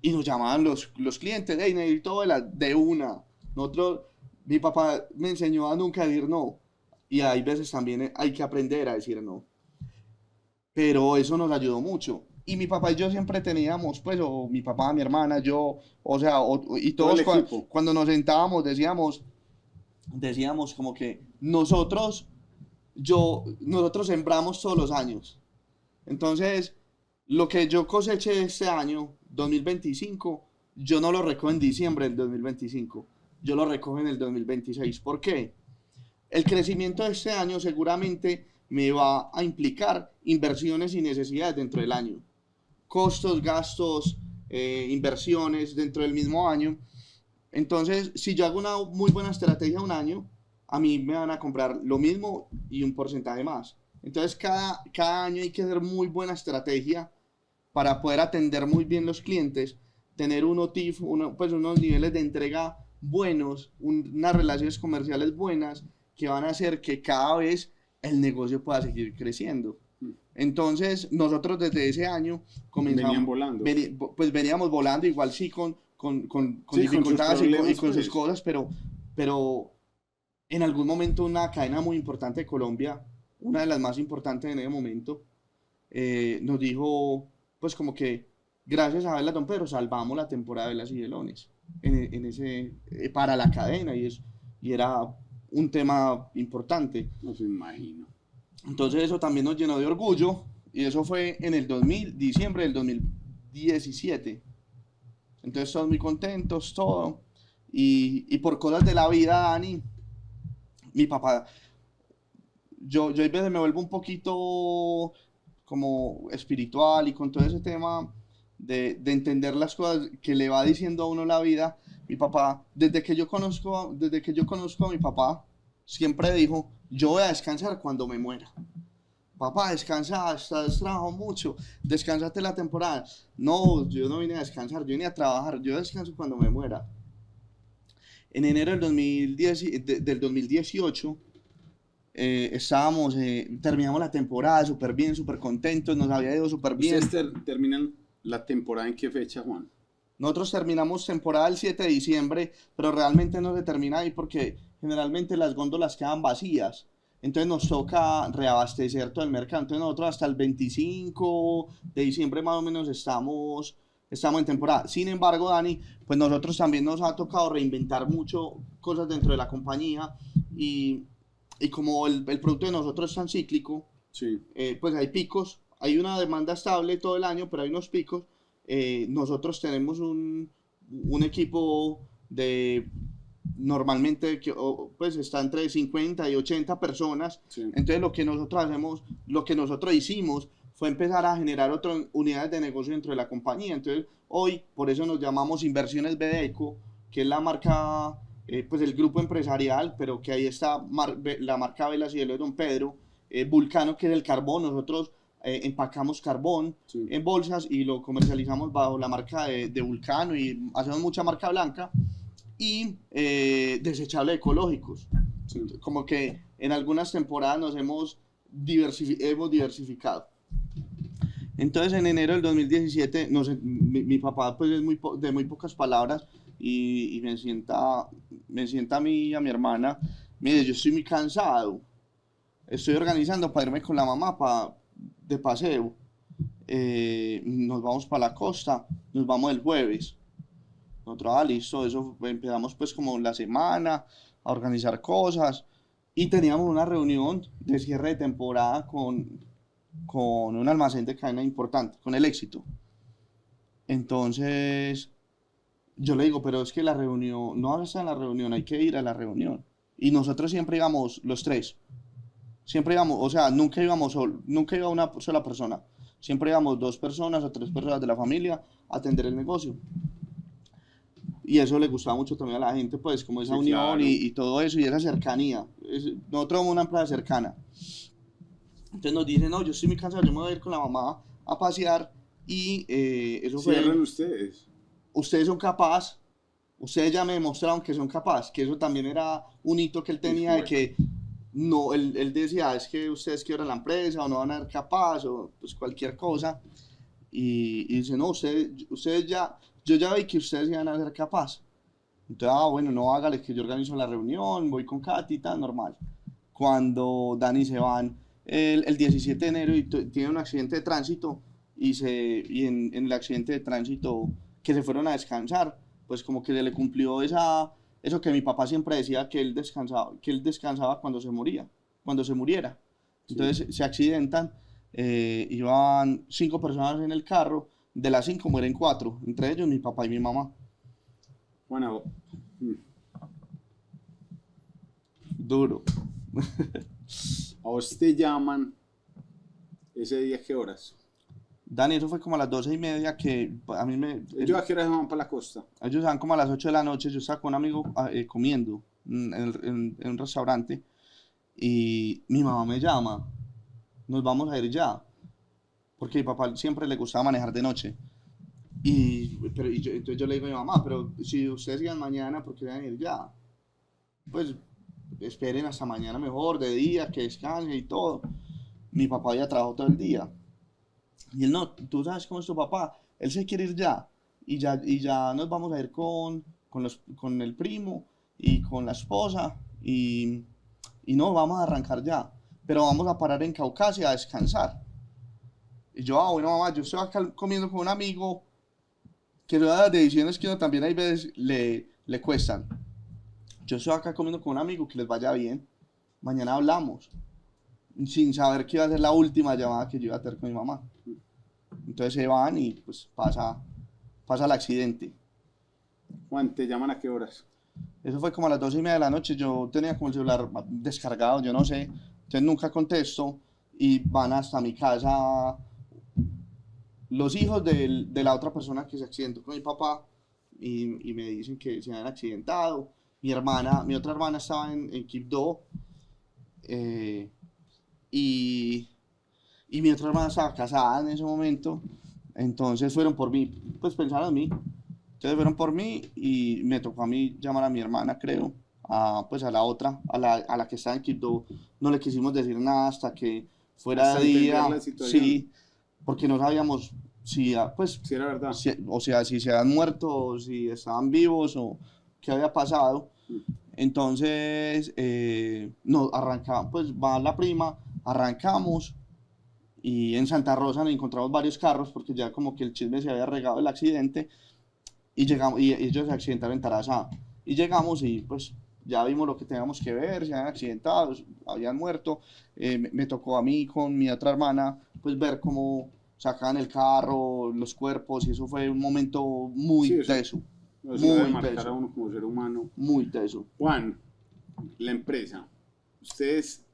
y nos llamaban los clientes, hey, necesito de una. Nosotros, mi papá me enseñó a nunca decir no. Y hay veces también hay que aprender a decir no. Pero eso nos ayudó mucho. Y mi papá y yo siempre teníamos, pues, o mi papá, mi hermana, yo, o sea, y Todo todos el equipo. cuando nos sentábamos decíamos como que nosotros sembramos todos los años. Entonces, lo que yo coseché este año, 2025, yo no lo recojo en diciembre del 2025, yo lo recojo en el 2026. ¿Por qué? El crecimiento de este año seguramente me va a implicar inversiones y necesidades dentro del año. Costos, gastos, inversiones dentro del mismo año. Entonces, si yo hago una muy buena estrategia un año, a mí me van a comprar lo mismo y un porcentaje más. Entonces, cada año hay que hacer muy buena estrategia para poder atender muy bien los clientes, tener unos niveles de entrega buenos, unas relaciones comerciales buenas que van a hacer que cada vez el negocio pueda seguir creciendo. Entonces, nosotros desde ese año Venían volando. Pues veníamos volando, igual sí con Sí, dificultades y con sus pues. cosas, pero en algún momento una cadena muy importante de Colombia, una de las más importantes en ese momento, nos dijo, pues como que gracias a Velas Don Pedro salvamos la temporada de Velas y Velones para la cadena y era un tema importante. No se imagino. Entonces eso también nos llenó de orgullo y eso fue en el diciembre del 2017. Entonces todos muy contentos, todo. Y por cosas de la vida, Dani, mi papá, yo a veces me vuelvo un poquito como espiritual y con todo ese tema, de entender las cosas que le va diciendo a uno la vida. Mi papá, desde que yo conozco a mi papá, siempre dijo, yo voy a descansar cuando me muera. Papá, descansa, estás trabajando mucho, descansate la temporada. No, yo no vine a descansar, yo vine a trabajar, yo descanso cuando me muera. En enero del 2018 terminamos la temporada súper bien, súper contentos, nos había ido súper bien. ¿Ustedes terminan la temporada en qué fecha, Juan? Nosotros terminamos temporada el 7 de diciembre, pero realmente no se termina ahí porque generalmente las góndolas quedan vacías. Entonces nos toca reabastecer todo el mercado. Entonces nosotros hasta el 25 de diciembre más o menos estamos en temporada. Sin embargo, Dani, pues nosotros también nos ha tocado reinventar mucho cosas dentro de la compañía y como el producto de nosotros es tan cíclico, Sí. pues hay picos, hay una demanda estable todo el año, pero hay unos picos. Nosotros tenemos un equipo de normalmente pues está entre 50 y 80 personas. Sí. Entonces lo que nosotros hicimos fue empezar a generar otras unidades de negocio dentro de la compañía. Entonces hoy por eso nos llamamos Inversiones Bedeco, que es la marca, pues el grupo empresarial, pero que ahí está la marca Velas y de Don Pedro, Vulcano, que es el carbón. Nosotros empacamos carbón Sí. en bolsas y lo comercializamos bajo la marca de Vulcano y hacemos mucha marca blanca y desechables ecológicos. Sí. Como que en algunas temporadas nos hemos diversificado. Entonces en enero del 2017, no sé, mi papá pues es de muy pocas palabras y me sienta a mí y a mi hermana, mire, yo estoy muy cansado, estoy organizando para irme con la mamá de paseo. Nos vamos para la costa, nos vamos el jueves. Nosotros, listo, eso empezamos pues como la semana a organizar cosas y teníamos una reunión de cierre de temporada con un almacén de cadena importante, con el Éxito. Entonces yo le digo, pero es que la reunión, no vas a estar en la reunión, hay que ir a la reunión. Y nosotros siempre íbamos los tres, siempre íbamos, o sea, nunca iba una sola persona, siempre íbamos 2 personas o 3 personas de la familia a atender el negocio. Y eso le gustaba mucho también a la gente, pues, como esa Sí, unión claro. y todo eso, y esa cercanía. Nosotros somos una empresa cercana. Entonces nos dicen, no, yo estoy muy cansado, yo me voy a ir con la mamá a pasear, y eso Cierran fue, ustedes. ustedes son capaces, ustedes ya me demostraron que son capaces, que eso también era un hito que él tenía de que, no, él decía, es que ustedes quiebran la empresa, o no van a ser capaces, o pues cualquier cosa, y dice, no, ustedes ya, yo ya vi que ustedes iban a ser capaces. Entonces, bueno, no, hágale que yo organizo la reunión, voy con Katy, tan normal. Cuando Dani se van el 17 de enero y tiene un accidente de tránsito y en el accidente de tránsito que se fueron a descansar, pues como que se le cumplió eso que mi papá siempre decía, que él descansaba cuando se moría, cuando se muriera. Entonces se accidentan, iban 5 personas en el carro, de las 5 mueren 4, entre ellos mi papá y mi mamá. Bueno, Duro. a vos te llaman ese día, ¿qué horas? Dani, eso fue como a las 12:30 que a mí Ellos a qué horas van para la costa. ellos van como a las 8 de la noche, yo estaba con un amigo comiendo en un restaurante y mi mamá me llama, nos vamos a ir ya, porque a mi papá siempre le gustaba manejar de noche. Entonces yo le digo a mi mamá, pero si ustedes llegan mañana, ¿por qué van a ir ya? Pues esperen hasta mañana mejor, de día, que descanse y todo. Mi papá ya trabajó todo el día. Y él no, tú sabes cómo es tu papá, él se quiere ir ya. Y ya nos vamos a ir con el primo y con la esposa. Y no, vamos a arrancar ya. Pero vamos a parar en Caucasia a descansar. Y yo, bueno, mamá, yo estoy acá comiendo con un amigo que son las decisiones que uno también hay veces le cuestan. Yo estoy acá comiendo con un amigo, que les vaya bien. Mañana hablamos. Sin saber que iba a ser la última llamada que yo iba a tener con mi mamá. Entonces se van y pues pasa el accidente. Juan, ¿te llaman a qué horas? Eso fue como a las 12:30 de la noche. Yo tenía como el celular descargado, yo no sé. Entonces nunca contesto y van hasta mi casa los hijos de la otra persona que se accidentó con mi papá y me dicen que se habían accidentado. Mi otra hermana estaba en Quibdó eh, y, y mi otra hermana estaba casada en ese momento. Entonces fueron por mí, pues pensaron en mí. Entonces fueron por mí y me tocó a mí llamar a mi hermana, creo, pues a la otra, a la que estaba en Quibdó. No le quisimos decir nada hasta que fuera Hasta de entender la día, situación. sí, porque no sabíamos si, pues, Sí, era verdad. o sea, si se habían muerto, o si estaban vivos, o qué había pasado. Entonces, nos arrancamos, pues va la prima, arrancamos y en Santa Rosa nos encontramos varios carros porque ya como que el chisme se había regado el accidente y llegamos y ellos se accidentaron en Tarazá y llegamos y pues ya vimos lo que teníamos que ver, se habían accidentado, habían muerto. Me tocó a mí con mi otra hermana pues ver cómo sacaban el carro, los cuerpos y eso fue un momento Sí, muy eso, teso, eso lo debe muy marcar a teso, uno como ser humano. muy teso. Juan, la empresa, ustedes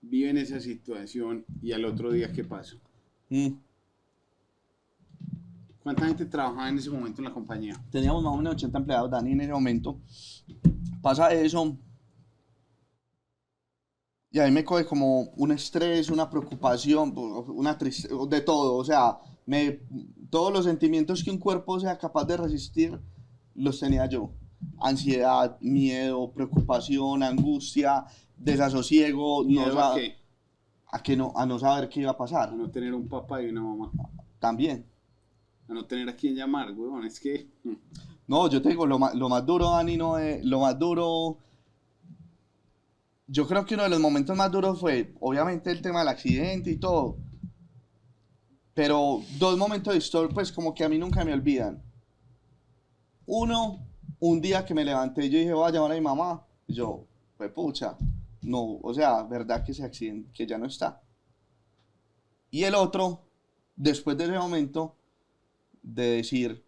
viven esa situación y al otro día, ¿qué pasó? Mm. ¿Cuánta gente trabajaba en ese momento en la compañía? Teníamos más o menos 80 empleados, Dani, en ese momento. Pasa eso y a mí me coge como un estrés, una preocupación, una tristeza, de todo. O sea, todos los sentimientos que un cuerpo sea capaz de resistir, los tenía yo. Ansiedad, miedo, preocupación, angustia, desasosiego, ¿Miedo a qué? a no saber qué iba a A pasar. no tener un papá y una mamá. También. A no tener a quién llamar, weón. Es que... No, yo te digo, lo más duro, Dani, no es, lo más duro. Yo creo que uno de los momentos más duros fue, obviamente, el tema del accidente y todo. Pero dos momentos de historia, pues como que a mí nunca me olvidan. Uno, un día que me levanté, yo dije, voy a llamar a mi mamá. Y yo, pues pucha, no, o sea, verdad que ese accidente, que ya no está. Y el otro, después de ese momento, de decir,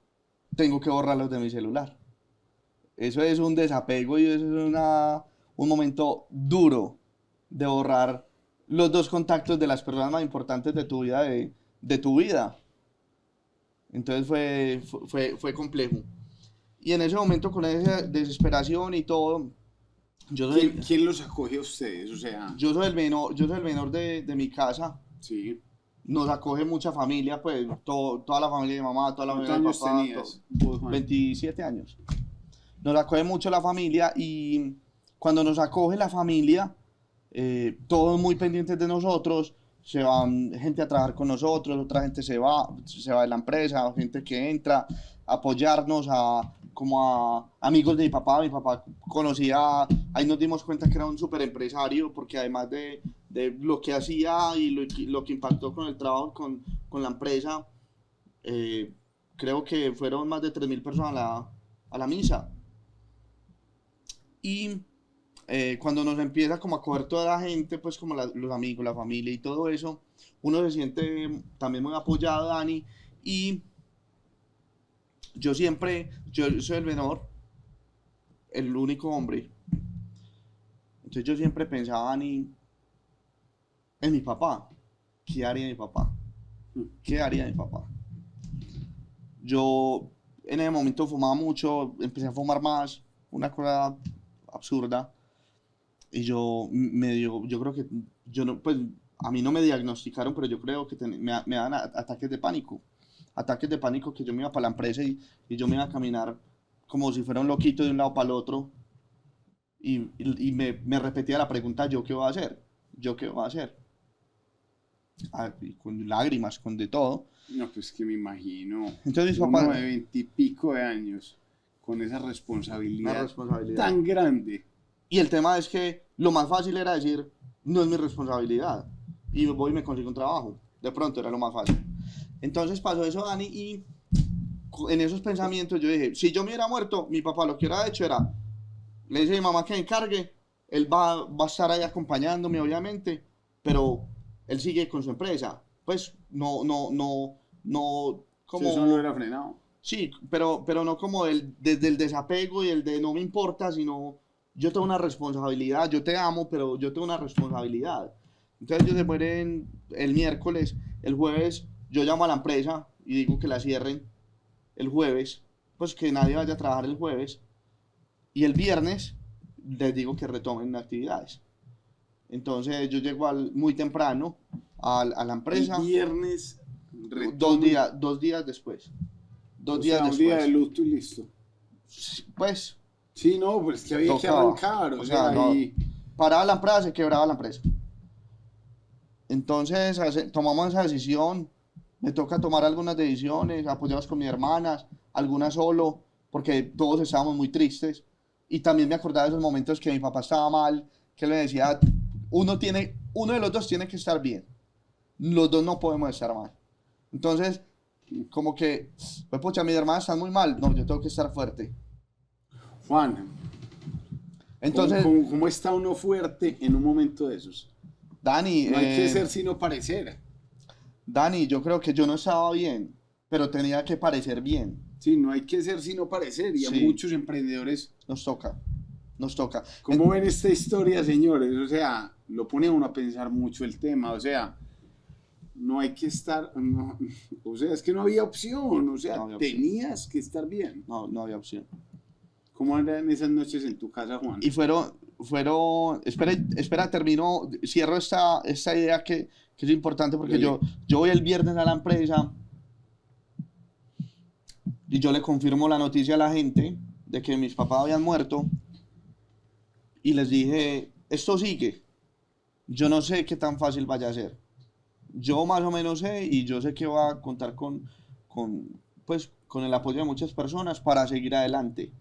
tengo que borrarlos de mi celular. Eso es un desapego y eso es un momento duro de borrar los dos contactos de las personas más importantes de tu vida, de tu vida. Entonces fue complejo. Y en ese momento, con esa desesperación y todo, yo soy, ¿Quién los acoge a ustedes? O sea, yo soy el menor de mi casa. sí. Nos acoge mucha familia, pues toda la familia de mi mamá, toda la ¿Cuántos familia de mi años papá, tenías vos, Juan? 27 años. Nos acoge mucho la familia y cuando nos acoge la familia, todos muy pendientes de nosotros, se van gente a trabajar con nosotros, otra gente se va de la empresa, gente que entra a apoyarnos, como a amigos de mi papá conocía, ahí nos dimos cuenta que era un súper empresario, porque además de lo que hacía y lo que impactó con el trabajo con la empresa, eh, creo que fueron más de 3.000 personas a la misa. Y cuando nos empieza como a coger toda la gente, pues como los amigos, la familia y todo eso, uno se siente también muy apoyado, Dani, y yo soy el menor, el único hombre, entonces yo siempre pensaba, Dani, en mi papá, ¿qué haría mi papá? ¿Qué haría mi papá? Yo en ese momento fumaba mucho, empecé a fumar más, una cosa absurda, y yo creo que, yo no, pues a mí no me diagnosticaron, pero yo creo que me dan ataques de pánico que yo me iba para la empresa y yo me iba a caminar como si fuera un loquito de un lado para el otro y me repetía la pregunta, ¿yo qué voy a hacer? ¿Yo qué voy a hacer? Y con lágrimas, con de todo. No, pues que me imagino. Entonces mis Uno papás, de 20 y pico de años con esa una responsabilidad responsabilidad. tan grande. Y el tema es que lo más fácil era decir, no es mi responsabilidad. Y voy y me consigo un trabajo. De pronto era lo más fácil. Entonces pasó eso, Dani, y en esos pensamientos yo dije, si yo me hubiera muerto, mi papá lo que hubiera hecho era, le dice a mi mamá que me encargue, él va a estar ahí acompañándome, obviamente, pero él sigue con su empresa. Pues no, Si eso no lo como, hubiera frenado. sí, pero no como desde el desapego y el de no me importa, sino yo tengo una responsabilidad, yo te amo, pero yo tengo una responsabilidad. Entonces ellos se mueren el miércoles, el jueves yo llamo a la empresa y digo que la cierren el jueves, pues que nadie vaya a trabajar el jueves, y el viernes les digo que retomen actividades. Entonces yo llego muy temprano a la El empresa, viernes retomen. dos días después. Dos O días sea, un día de después. luto y listo. Pues Sí, no, pues es que había que tocaba. arrancar, o sea, no, ahí... paraba la empresa, se quebraba la empresa. Entonces tomamos esa decisión. Me toca tomar algunas decisiones, apoyadas con mis hermanas, algunas solo, porque todos estábamos muy tristes. Y también me acordaba de esos momentos que mi papá estaba mal, que le decía, uno de los dos tiene que estar bien. Los dos no podemos estar mal. Entonces, como que, pues pucha, mis hermanas están muy mal. No, yo tengo que estar fuerte. Juan, Entonces, ¿cómo está uno fuerte en un momento de esos? Dani, No hay que ser sino parecer. Dani, yo creo que yo no estaba bien, pero tenía que parecer bien. Sí, no hay que ser sino parecer. Y a Sí. muchos emprendedores... Nos toca, nos toca. ¿Cómo ven esta historia, señores? O sea, lo pone a uno a pensar mucho el tema. O sea, no hay que estar... no, o sea, es que no había opción. O sea, No había opción. tenías que estar bien. No había opción. ¿Cómo eran esas noches en tu casa, Juan? Y espera, termino, cierro esta idea que es importante porque Dale. yo voy el viernes a la empresa y yo le confirmo la noticia a la gente de que mis papás habían muerto y les dije, esto sigue, yo no sé qué tan fácil vaya a ser. Yo más o menos sé y yo sé que va a contar pues, con el apoyo de muchas personas para seguir adelante.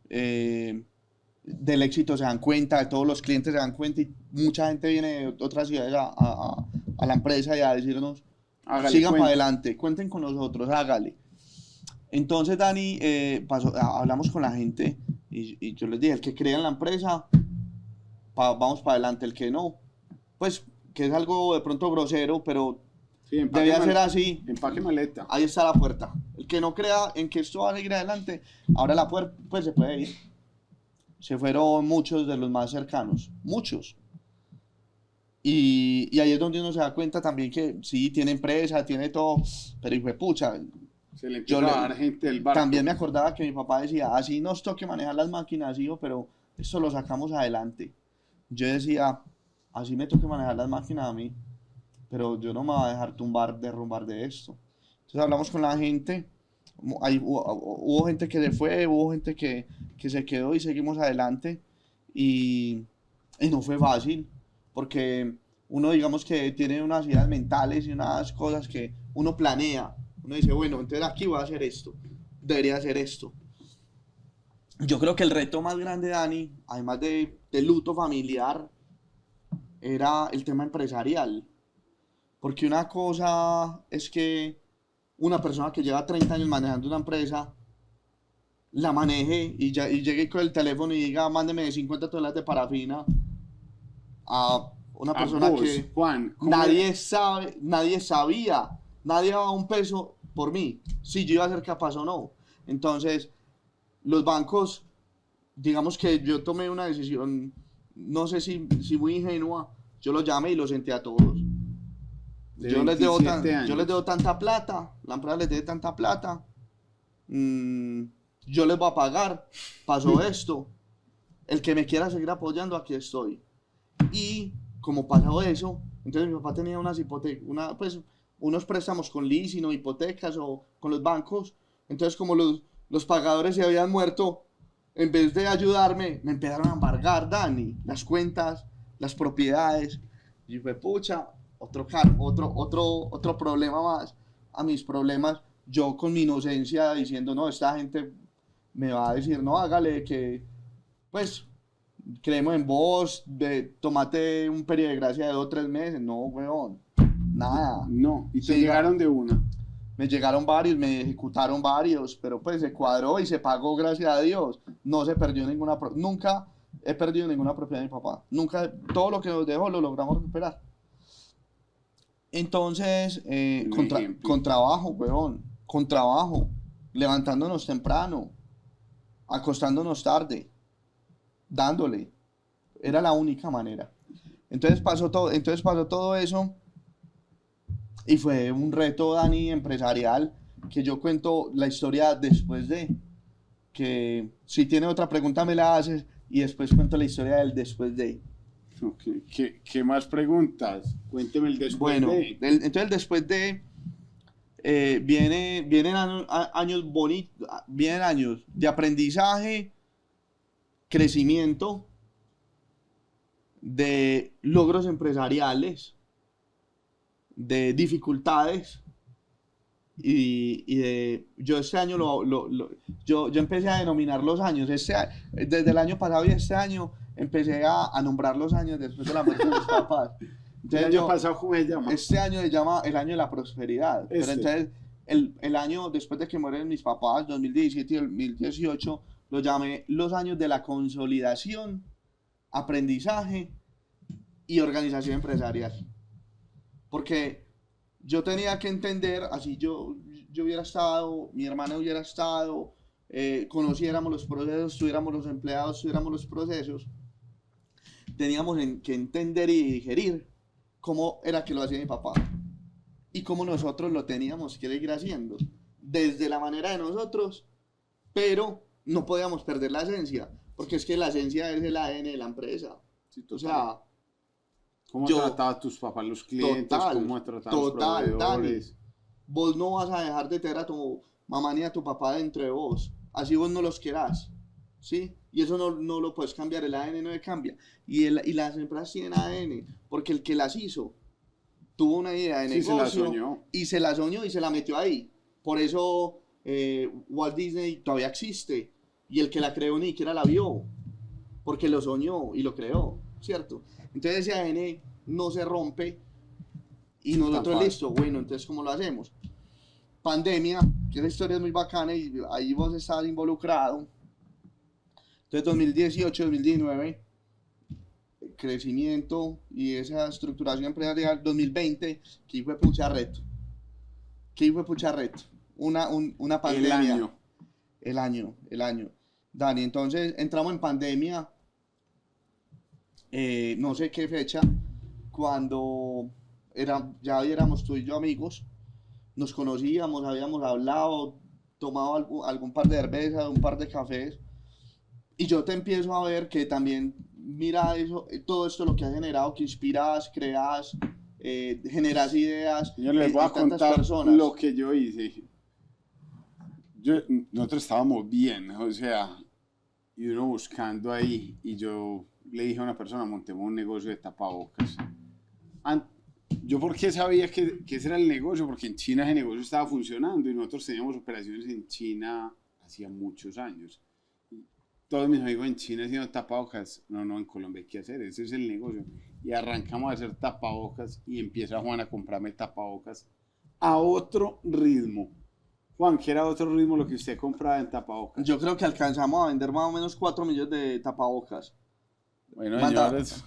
Del éxito se dan cuenta, de todos los clientes se dan cuenta y mucha gente viene de otras ciudades a la empresa y a decirnos, Hágale, sigan para cuente. adelante, cuenten con nosotros, hágale. Entonces, Dani, hablamos con la gente y yo les dije, el que crea en la empresa, vamos para adelante, el que no, pues que es algo de pronto grosero, pero Sí, debía ser así. Empaque maleta. Ahí está la puerta. El que no crea en que esto va a seguir adelante, ahora la puerta, pues se puede ir. Se fueron muchos de los más cercanos, muchos. Y ahí es donde uno se da cuenta también que sí, tiene empresa, tiene todo, pero hijo de pucha, Se le yo empieza a dar gente del barco. también me acordaba que mi papá decía, así nos toque manejar las máquinas, hijo, pero esto lo sacamos adelante. Yo decía, así me toque manejar las máquinas a mí, pero yo no me voy a dejar derrumbar de esto. Entonces hablamos con la gente, hubo gente que se fue, hubo gente que se quedó y seguimos adelante. Y no fue fácil, porque uno digamos que tiene unas ideas mentales y unas cosas que uno planea. Uno dice, bueno, entonces aquí voy a hacer esto, debería hacer esto. Yo creo que el reto más grande, Dani, además del luto familiar, era el tema empresarial. Porque una cosa es que una persona que lleva 30 años manejando una empresa la maneje y llegue con el teléfono y diga, mándeme 50 toneladas de parafina a una persona vos, que Juan, nadie sabía, nadie daba un peso por mí, si yo iba a ser capaz o no. Entonces, los bancos, digamos que yo tomé una decisión, no sé si muy ingenua, yo los llamé y los senté a todos. Yo les debo tanta plata, la empresa les debe tanta plata, yo les voy a pagar, pasó esto, el que me quiera seguir apoyando, aquí estoy. Y como pasó eso, entonces mi papá tenía unas pues, unos préstamos con leasing o hipotecas o con los bancos, entonces como los pagadores se habían muerto, en vez de ayudarme, me empezaron a embargar, Dani, las cuentas, las propiedades, y fue pucha, otro problema más a mis problemas, yo con mi inocencia diciendo, no, esta gente me va a decir, no, hágale que, pues, creemos en vos, tomate un periodo de gracia de 2 o 3 meses, no, weón, nada. No, y te Sí, llegaron de una. Me llegaron varios, me ejecutaron varios, pero pues se cuadró y se pagó, gracias a Dios. No se perdió nunca he perdido ninguna propiedad de mi papá. Nunca, todo lo que nos dejó lo logramos recuperar. Entonces, con trabajo, weón, con trabajo, levantándonos temprano, acostándonos tarde, dándole. Era la única manera. Entonces pasó todo eso Y fue un reto, Dani, empresarial, que yo cuento la historia después de, que si tiene otra pregunta me la haces y después cuento la historia del después de. Ok, ¿qué más preguntas? Cuénteme el después Bueno, de. entonces el después de vienen años bonitos, vienen años de aprendizaje, crecimiento, de logros empresariales, de dificultades yo este año yo empecé a denominar los años, desde el año pasado y este año empecé a nombrar los años después de la muerte de mis papás. Entonces, ¿el año pasado cómo se llama? Este año se llama el año de la prosperidad. Pero entonces el año después de que mueren mis papás, 2017 y 2018, lo llamé los años de la consolidación, aprendizaje y organización empresarial. Porque yo tenía que entender, así yo hubiera estado, mi hermana hubiera estado, conociéramos los procesos, tuviéramos los empleados, tuviéramos los procesos, teníamos que entender y digerir cómo era que lo hacía mi papá y cómo nosotros lo teníamos que seguir haciendo, desde la manera de nosotros, pero no podíamos perder la esencia, porque es que la esencia es el ADN de la empresa. Sí, o sea, ¿cómo tratabas a tus papás, los clientes? ¿Cómo tratabas a los proveedores? Dani, vos no vas a dejar de tener a tu mamá ni a tu papá dentro de vos, así vos no los querás, ¿sí? Y eso no lo puedes cambiar, el ADN no se cambia. Y las empresas tienen ADN, porque el que las hizo tuvo una idea de negocio y se la soñó y se la metió ahí. Por eso Walt Disney todavía existe y el que la creó ni siquiera la vio, porque lo soñó y lo creó, ¿cierto? Entonces ese ADN no se rompe y nosotros listo, bueno, entonces ¿cómo lo hacemos? Pandemia, que esa historia es muy bacana y ahí vos estás involucrado. Entonces 2018, 2019, crecimiento y esa estructuración empresarial. 2020, que fue pucha reto. Una pandemia. El año. Dani, entonces entramos en pandemia, no sé qué fecha, cuando ya éramos tú y yo amigos, nos conocíamos, habíamos hablado, tomado algún par de cervezas, un par de cafés. Y yo te empiezo a ver que también, mira eso, todo esto lo que has generado, que inspiras, creas, generas ideas. Yo les voy a contar personas. Lo que yo hice. Nosotros estábamos bien, o sea, y uno buscando ahí, y yo le dije a una persona, montemos un negocio de tapabocas. Yo por qué sabía que ese era el negocio, porque en China ese negocio estaba funcionando y nosotros teníamos operaciones en China hacía muchos años. Todos mis amigos en China haciendo tapabocas. No, en Colombia hay que hacer, ese es el negocio. Y arrancamos a hacer tapabocas y empieza Juan a comprarme tapabocas a otro ritmo. Juan, ¿qué era otro ritmo lo que usted compraba en tapabocas? Yo creo que alcanzamos a vender más o menos 4 millones de tapabocas. Bueno, señores.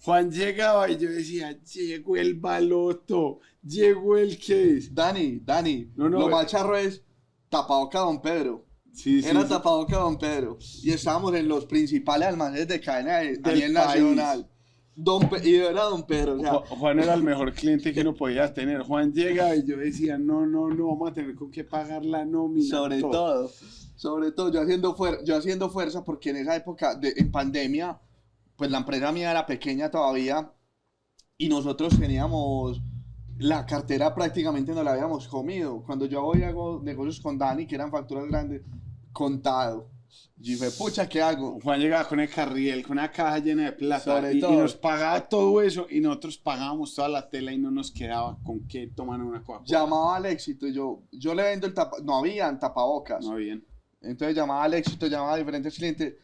Juan llegaba y yo decía, llegó el baloto, llegó el que es. Dani, lo más charro es tapabocas Don Pedro. Era tapabocas Don Pedro. Y estábamos en los principales almacenes de cadena a nivel nacional. Y era Don Pedro. O sea, Juan era el mejor cliente que uno podía tener. Juan llega y yo decía, no, vamos a tener con qué pagar la nómina. Sobre todo, yo haciendo fuerza, porque en esa época, en pandemia, pues la empresa mía era pequeña todavía y nosotros teníamos la cartera prácticamente no la habíamos comido. Cuando yo voy y hago negocios con Dani, que eran facturas grandes, contado. Y dije, pucha, ¿qué hago? Juan llegaba con el carriel, con una caja llena de plata y nos pagaba todo eso y nosotros pagábamos toda la tela y no nos quedaba con qué tomar una Coca-Cola. Llamaba al Éxito y yo le vendo no habían tapabocas. No habían. Entonces llamaba al Éxito, llamaba a diferentes clientes,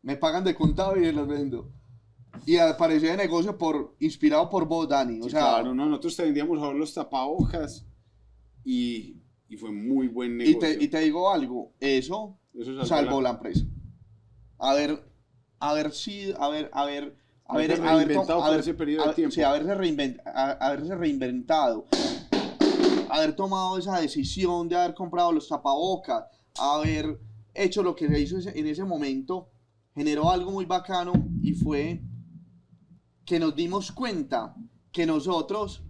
me pagan de contado y los vendo. Y apareció de negocio inspirado por vos, Dani. O sea, claro, nosotros te vendíamos ahora los tapabocas y fue muy buen negocio. Y te digo algo, eso salvó la empresa. Haberse reinventado, haber tomado esa decisión de haber comprado los tapabocas, haber hecho lo que se hizo en ese momento, generó algo muy bacano y fue que nos dimos cuenta que nosotros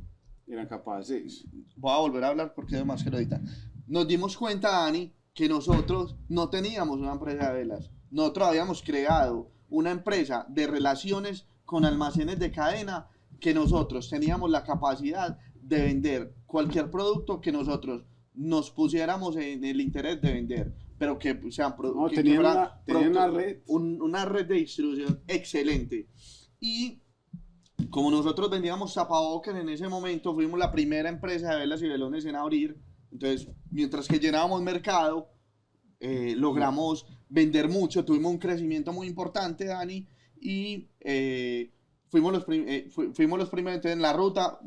eran capaces. Voy a volver a hablar porque es más que lo ahorita. Nos dimos cuenta, Dani, que nosotros no teníamos una empresa de velas. Nosotros habíamos creado una empresa de relaciones con almacenes de cadena que nosotros teníamos la capacidad de vender cualquier producto que nosotros nos pusiéramos en el interés de vender, pero que sean No, que tenían fuera una red. una red de distribución excelente. Y como nosotros vendíamos tapabocas en ese momento, fuimos la primera empresa de velas y velones en abrir. Entonces, mientras que llenábamos mercado, logramos vender mucho, tuvimos un crecimiento muy importante, Dani, y fuimos los primeros, entonces en la ruta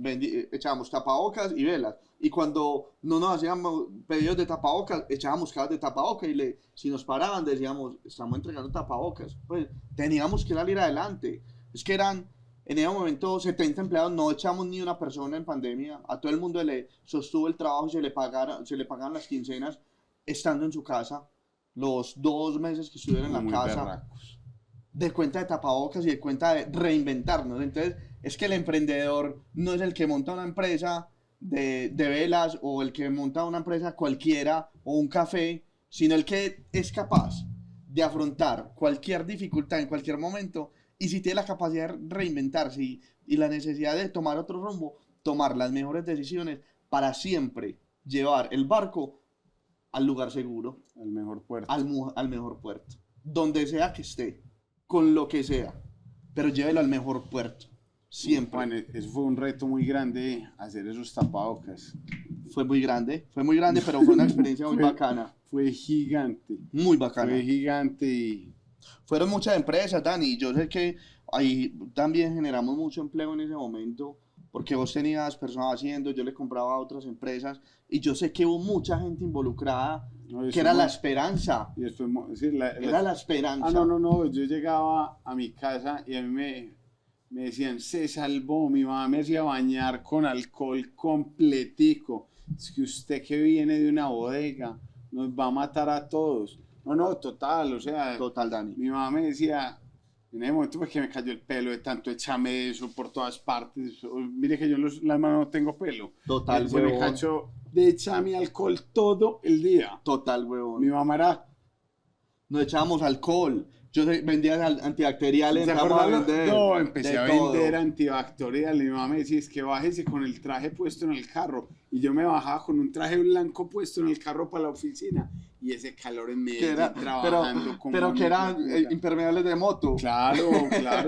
echábamos tapabocas y velas. Y cuando no nos hacían pedidos de tapabocas, echábamos cajas de tapabocas y si nos paraban decíamos, estamos entregando tapabocas. Pues teníamos que salir adelante. Es que eran, en ese momento, 70 empleados, no echamos ni una persona en pandemia. A todo el mundo le sostuvo el trabajo y se le pagaban las quincenas estando en su casa. Los 2 meses que estuvieron en la casa. Berracos. De cuenta de tapabocas y de cuenta de reinventarnos. Entonces, es que el emprendedor no es el que monta una empresa de velas o el que monta una empresa cualquiera o un café, sino el que es capaz de afrontar cualquier dificultad en cualquier momento y si tiene la capacidad de reinventarse y la necesidad de tomar otro rumbo, tomar las mejores decisiones para siempre llevar el barco al lugar seguro, Al mejor puerto. al mejor puerto, donde sea que esté, con lo que sea, pero llévelo al mejor puerto, siempre. Bueno, eso fue un reto muy grande, hacer esos tapabocas. Fue muy grande, pero fue una experiencia muy bacana. Fue gigante. Muy bacana. Fue gigante y... Fueron muchas empresas, Dani, y yo sé que ahí también generamos mucho empleo en ese momento, porque vos tenías personas haciendo, yo le compraba a otras empresas, y yo sé que hubo mucha gente involucrada, No, que era la esperanza. Y después, sí, Era la esperanza. Ah, no, yo llegaba a mi casa y a mí me decían, se salvó, mi mamá me hacía bañar con alcohol completico. Es que usted que viene de una bodega nos va a matar a todos. No, total, o sea, Total, Dani. mi mamá me decía, en ese momento pues que me cayó el pelo de tanto echarme eso por todas partes. Mire que yo en las manos no tengo pelo. Total, Se me huevón. cachó de echarme alcohol todo el día. Total, huevón. Mi mamá era... Nos echábamos alcohol. Yo vendía antibacteriales. ¿Se acuerdan? No, empecé a vender todo. antibacterial. Mi mamá me decía, es que bájese con el traje puesto en el carro. Y yo me bajaba con un traje blanco puesto en el carro para la oficina. Y ese calor en Medellín trabajando como... Pero que eran impermeables de moto. Claro,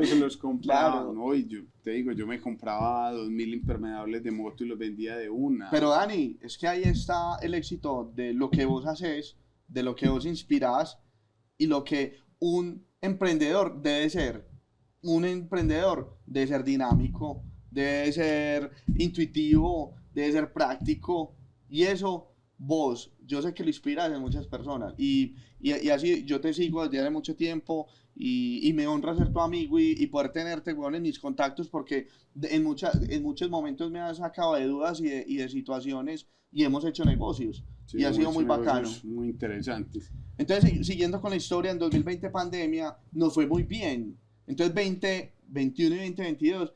se los compraba. Claro. No, y yo te digo, yo me compraba 2000 impermeables de moto y los vendía de una. Pero Dani, es que ahí está el éxito de lo que vos haces, de lo que vos inspirás y lo que un emprendedor debe ser. Un emprendedor debe ser dinámico, debe ser intuitivo, debe ser práctico. Y eso vos, yo sé que lo inspiras en muchas personas. Y así yo te sigo desde hace mucho tiempo y me honra ser tu amigo y poder tenerte, bueno, en mis contactos porque en muchos momentos me has sacado de dudas y de situaciones y hemos hecho negocios. Sí, y ha sido muy bacano. Muy interesantes. Entonces, siguiendo con la historia, en 2020 pandemia, nos fue muy bien. Entonces, 2021 y 2022,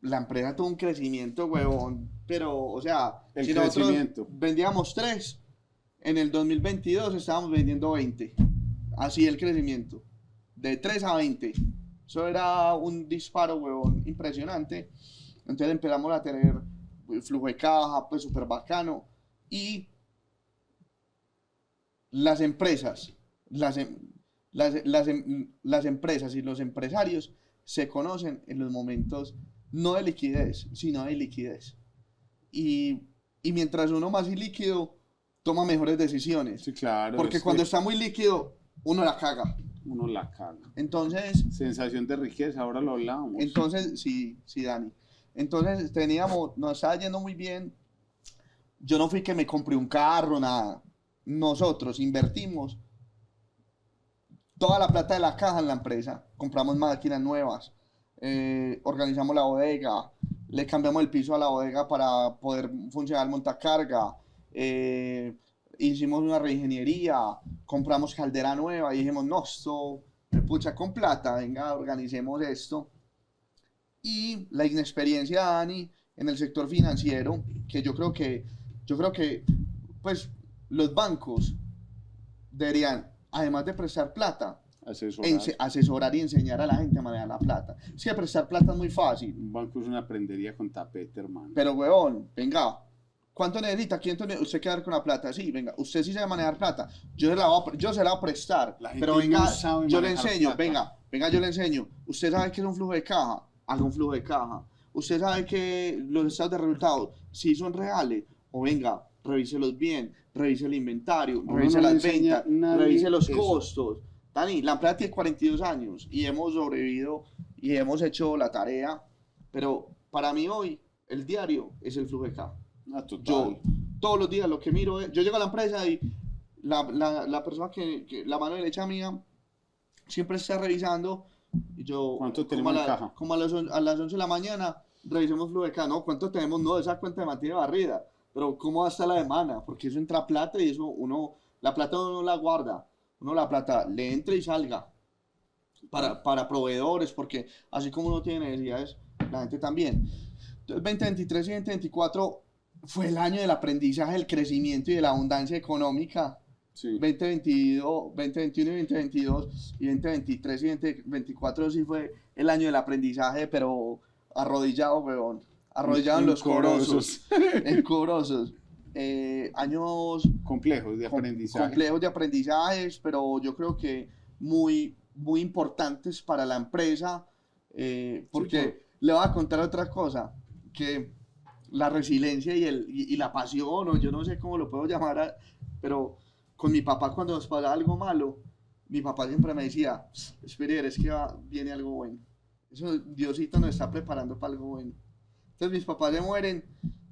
la empresa tuvo un crecimiento, huevón. Pero, o sea, El si nosotros crecimiento. vendíamos 3, en el 2022 estábamos vendiendo 20. Así el crecimiento. De 3 a 20. Eso era un disparo, huevón, impresionante. Entonces empezamos a tener flujo de caja, pues súper bacano. Y las empresas, las empresas y los empresarios se conocen en los momentos no de liquidez, sino de liquidez. Y mientras uno más ilíquido, toma mejores decisiones. Sí, claro. Porque cuando está muy líquido, uno la caga. Uno la caga. Entonces... Sensación de riqueza, ahora lo hablábamos. Entonces, sí, Dani. Entonces nos estaba yendo muy bien. Yo no fui que me compré un carro, nada. Nosotros invertimos toda la plata de la caja en la empresa. Compramos máquinas nuevas, organizamos la bodega, le cambiamos el piso a la bodega para poder funcionar el montacarga, hicimos una reingeniería, compramos caldera nueva y dijimos, no, esto, pucha, con plata, venga, organicemos esto. Y la inexperiencia de Dani en el sector financiero, que yo creo que, pues, los bancos deberían, además de prestar plata, Asesorar. asesorar y enseñar a la gente a manejar la plata. Es que prestar plata es muy fácil, Un banco es una prendería con tapete, hermano. pero huevón, venga, ¿cuánto necesita? ¿Usted queda con la plata? Sí, venga, usted sí sabe manejar plata, yo se la voy a prestar, La gente pero venga, no sabe yo le manejar enseño, plata. venga, yo le enseño. ¿Usted sabe qué es un flujo de caja? Haga un flujo de caja. ¿Usted sabe que los estados de resultados sí son reales? O venga, revíselos bien, revise el inventario, A uno revise no le las enseña ventas, revise nadie los eso. costos. Dani, la empresa tiene 42 años y hemos sobrevivido y hemos hecho la tarea, pero para mí hoy el diario es el flujo de caja. Ah, total. Yo todos los días lo que miro es, yo llego a la empresa y la persona la mano derecha mía siempre está revisando y yo ¿Cuánto como tenemos en caja? como a las 11 de la mañana revisemos flujo de caja, no, ¿cuánto tenemos? No, esa cuenta de mantiene barrida, pero ¿cómo va a estar la demanda? Porque eso entra plata y eso la plata uno la guarda, uno la plata le entra y salga para proveedores, porque así como uno tiene necesidades, la gente también. Entonces 2023 y 2024 fue el año del aprendizaje, del crecimiento y de la abundancia económica. Sí. 2022, 2021 y 2022 y 2023 y 2024 sí fue el año del aprendizaje, pero arrodillado, weón. Arrodillado en los corosos. En corosos. Años Complejos de aprendizaje. complejos de aprendizajes, pero yo creo que muy, muy importantes para la empresa, porque Sí, le voy a contar otra cosa, que la resiliencia y la pasión, o yo no sé cómo lo puedo llamar, pero con mi papá cuando nos pasaba algo malo, mi papá siempre me decía, espere, es que viene algo bueno. Eso Diosito nos está preparando para algo bueno. Entonces mis papás se mueren,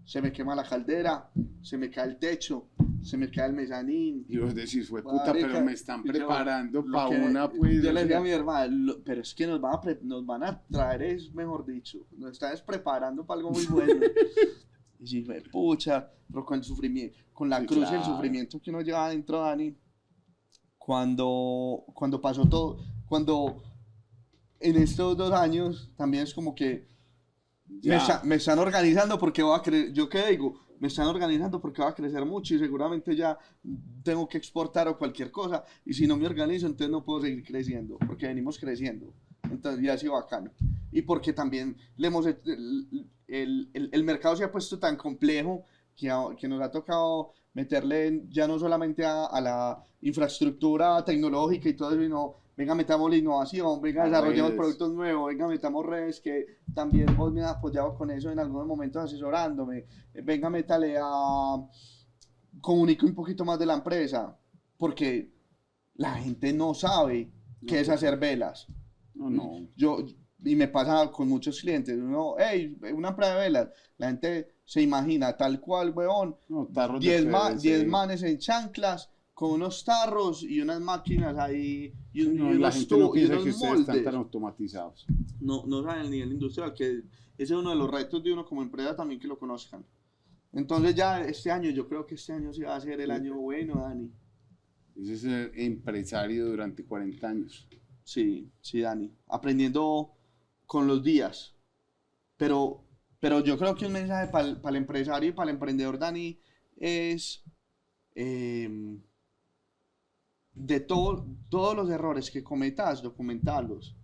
se me quema la caldera, se me cae el techo, se me cae el mezanín. Y vos decís, fue puta, Marica, pero me están y yo, preparando lo para que- una, pues. Yo o le decía sea, a mi hermana, pero es que nos van a traer, es mejor dicho, nos están preparando para algo muy bueno. Y sí, fue pucha, pero con el sufrimiento, con la sí, cruz y el claro. sufrimiento que uno lleva adentro, Dani, cuando pasó todo, cuando en estos 2 años también es como que Ya. me están organizando porque voy a crecer, yo qué digo, me están organizando porque va a crecer mucho y seguramente ya tengo que exportar o cualquier cosa y si no me organizo entonces no puedo seguir creciendo porque venimos creciendo, entonces ya ha sido bacano y porque también el mercado se ha puesto tan complejo que nos ha tocado meterle ya no solamente a la infraestructura tecnológica y todo eso, sino venga, metamos la innovación, venga, A desarrollemos redes. productos nuevos, venga, metamos redes, que también vos me has apoyado con eso en algunos momentos asesorándome, venga, métale a, comunique un poquito más de la empresa, porque la gente no sabe qué No, es hacer total. velas. No, no. Y me pasa con muchos clientes, uno, hey, una empresa de velas, la gente se imagina tal cual, weón, No, tarros de 10 PVC. manes en chanclas, con unos tarros y unas máquinas ahí, Sí, no, la gente no y piensa unos que ustedes están tan moldes. automatizados. No saben el nivel industrial, que ese es uno de los retos de uno como empresa también que lo conozcan. Entonces ya este año, yo creo que este año sí va a ser el año bueno, Dani. Ese es el empresario durante 40 años. Sí, sí, Dani. Aprendiendo con los días. Pero yo creo que un mensaje para el empresario y para el emprendedor, Dani, es eh, de todos los errores que cometas, documentarlos.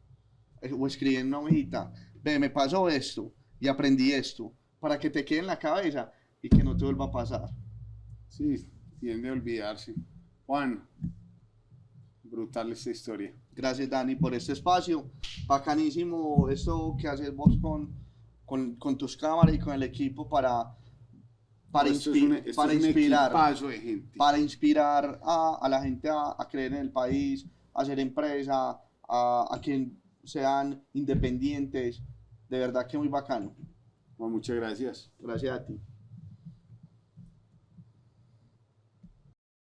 O escribir en una hojita. Ve, me pasó esto y aprendí esto. Para que te quede en la cabeza y que no te vuelva a pasar. Sí, tiende a olvidarse. Juan, brutal esta historia. Gracias, Dani, por este espacio. Bacanísimo esto que haces vos con tus cámaras y con el equipo No, esto es para un inspirar, equipazo de gente. para inspirar a la gente a creer en el país, a hacer empresa, a que sean independientes. De verdad que muy bacano. Juan, muchas gracias. Gracias a ti.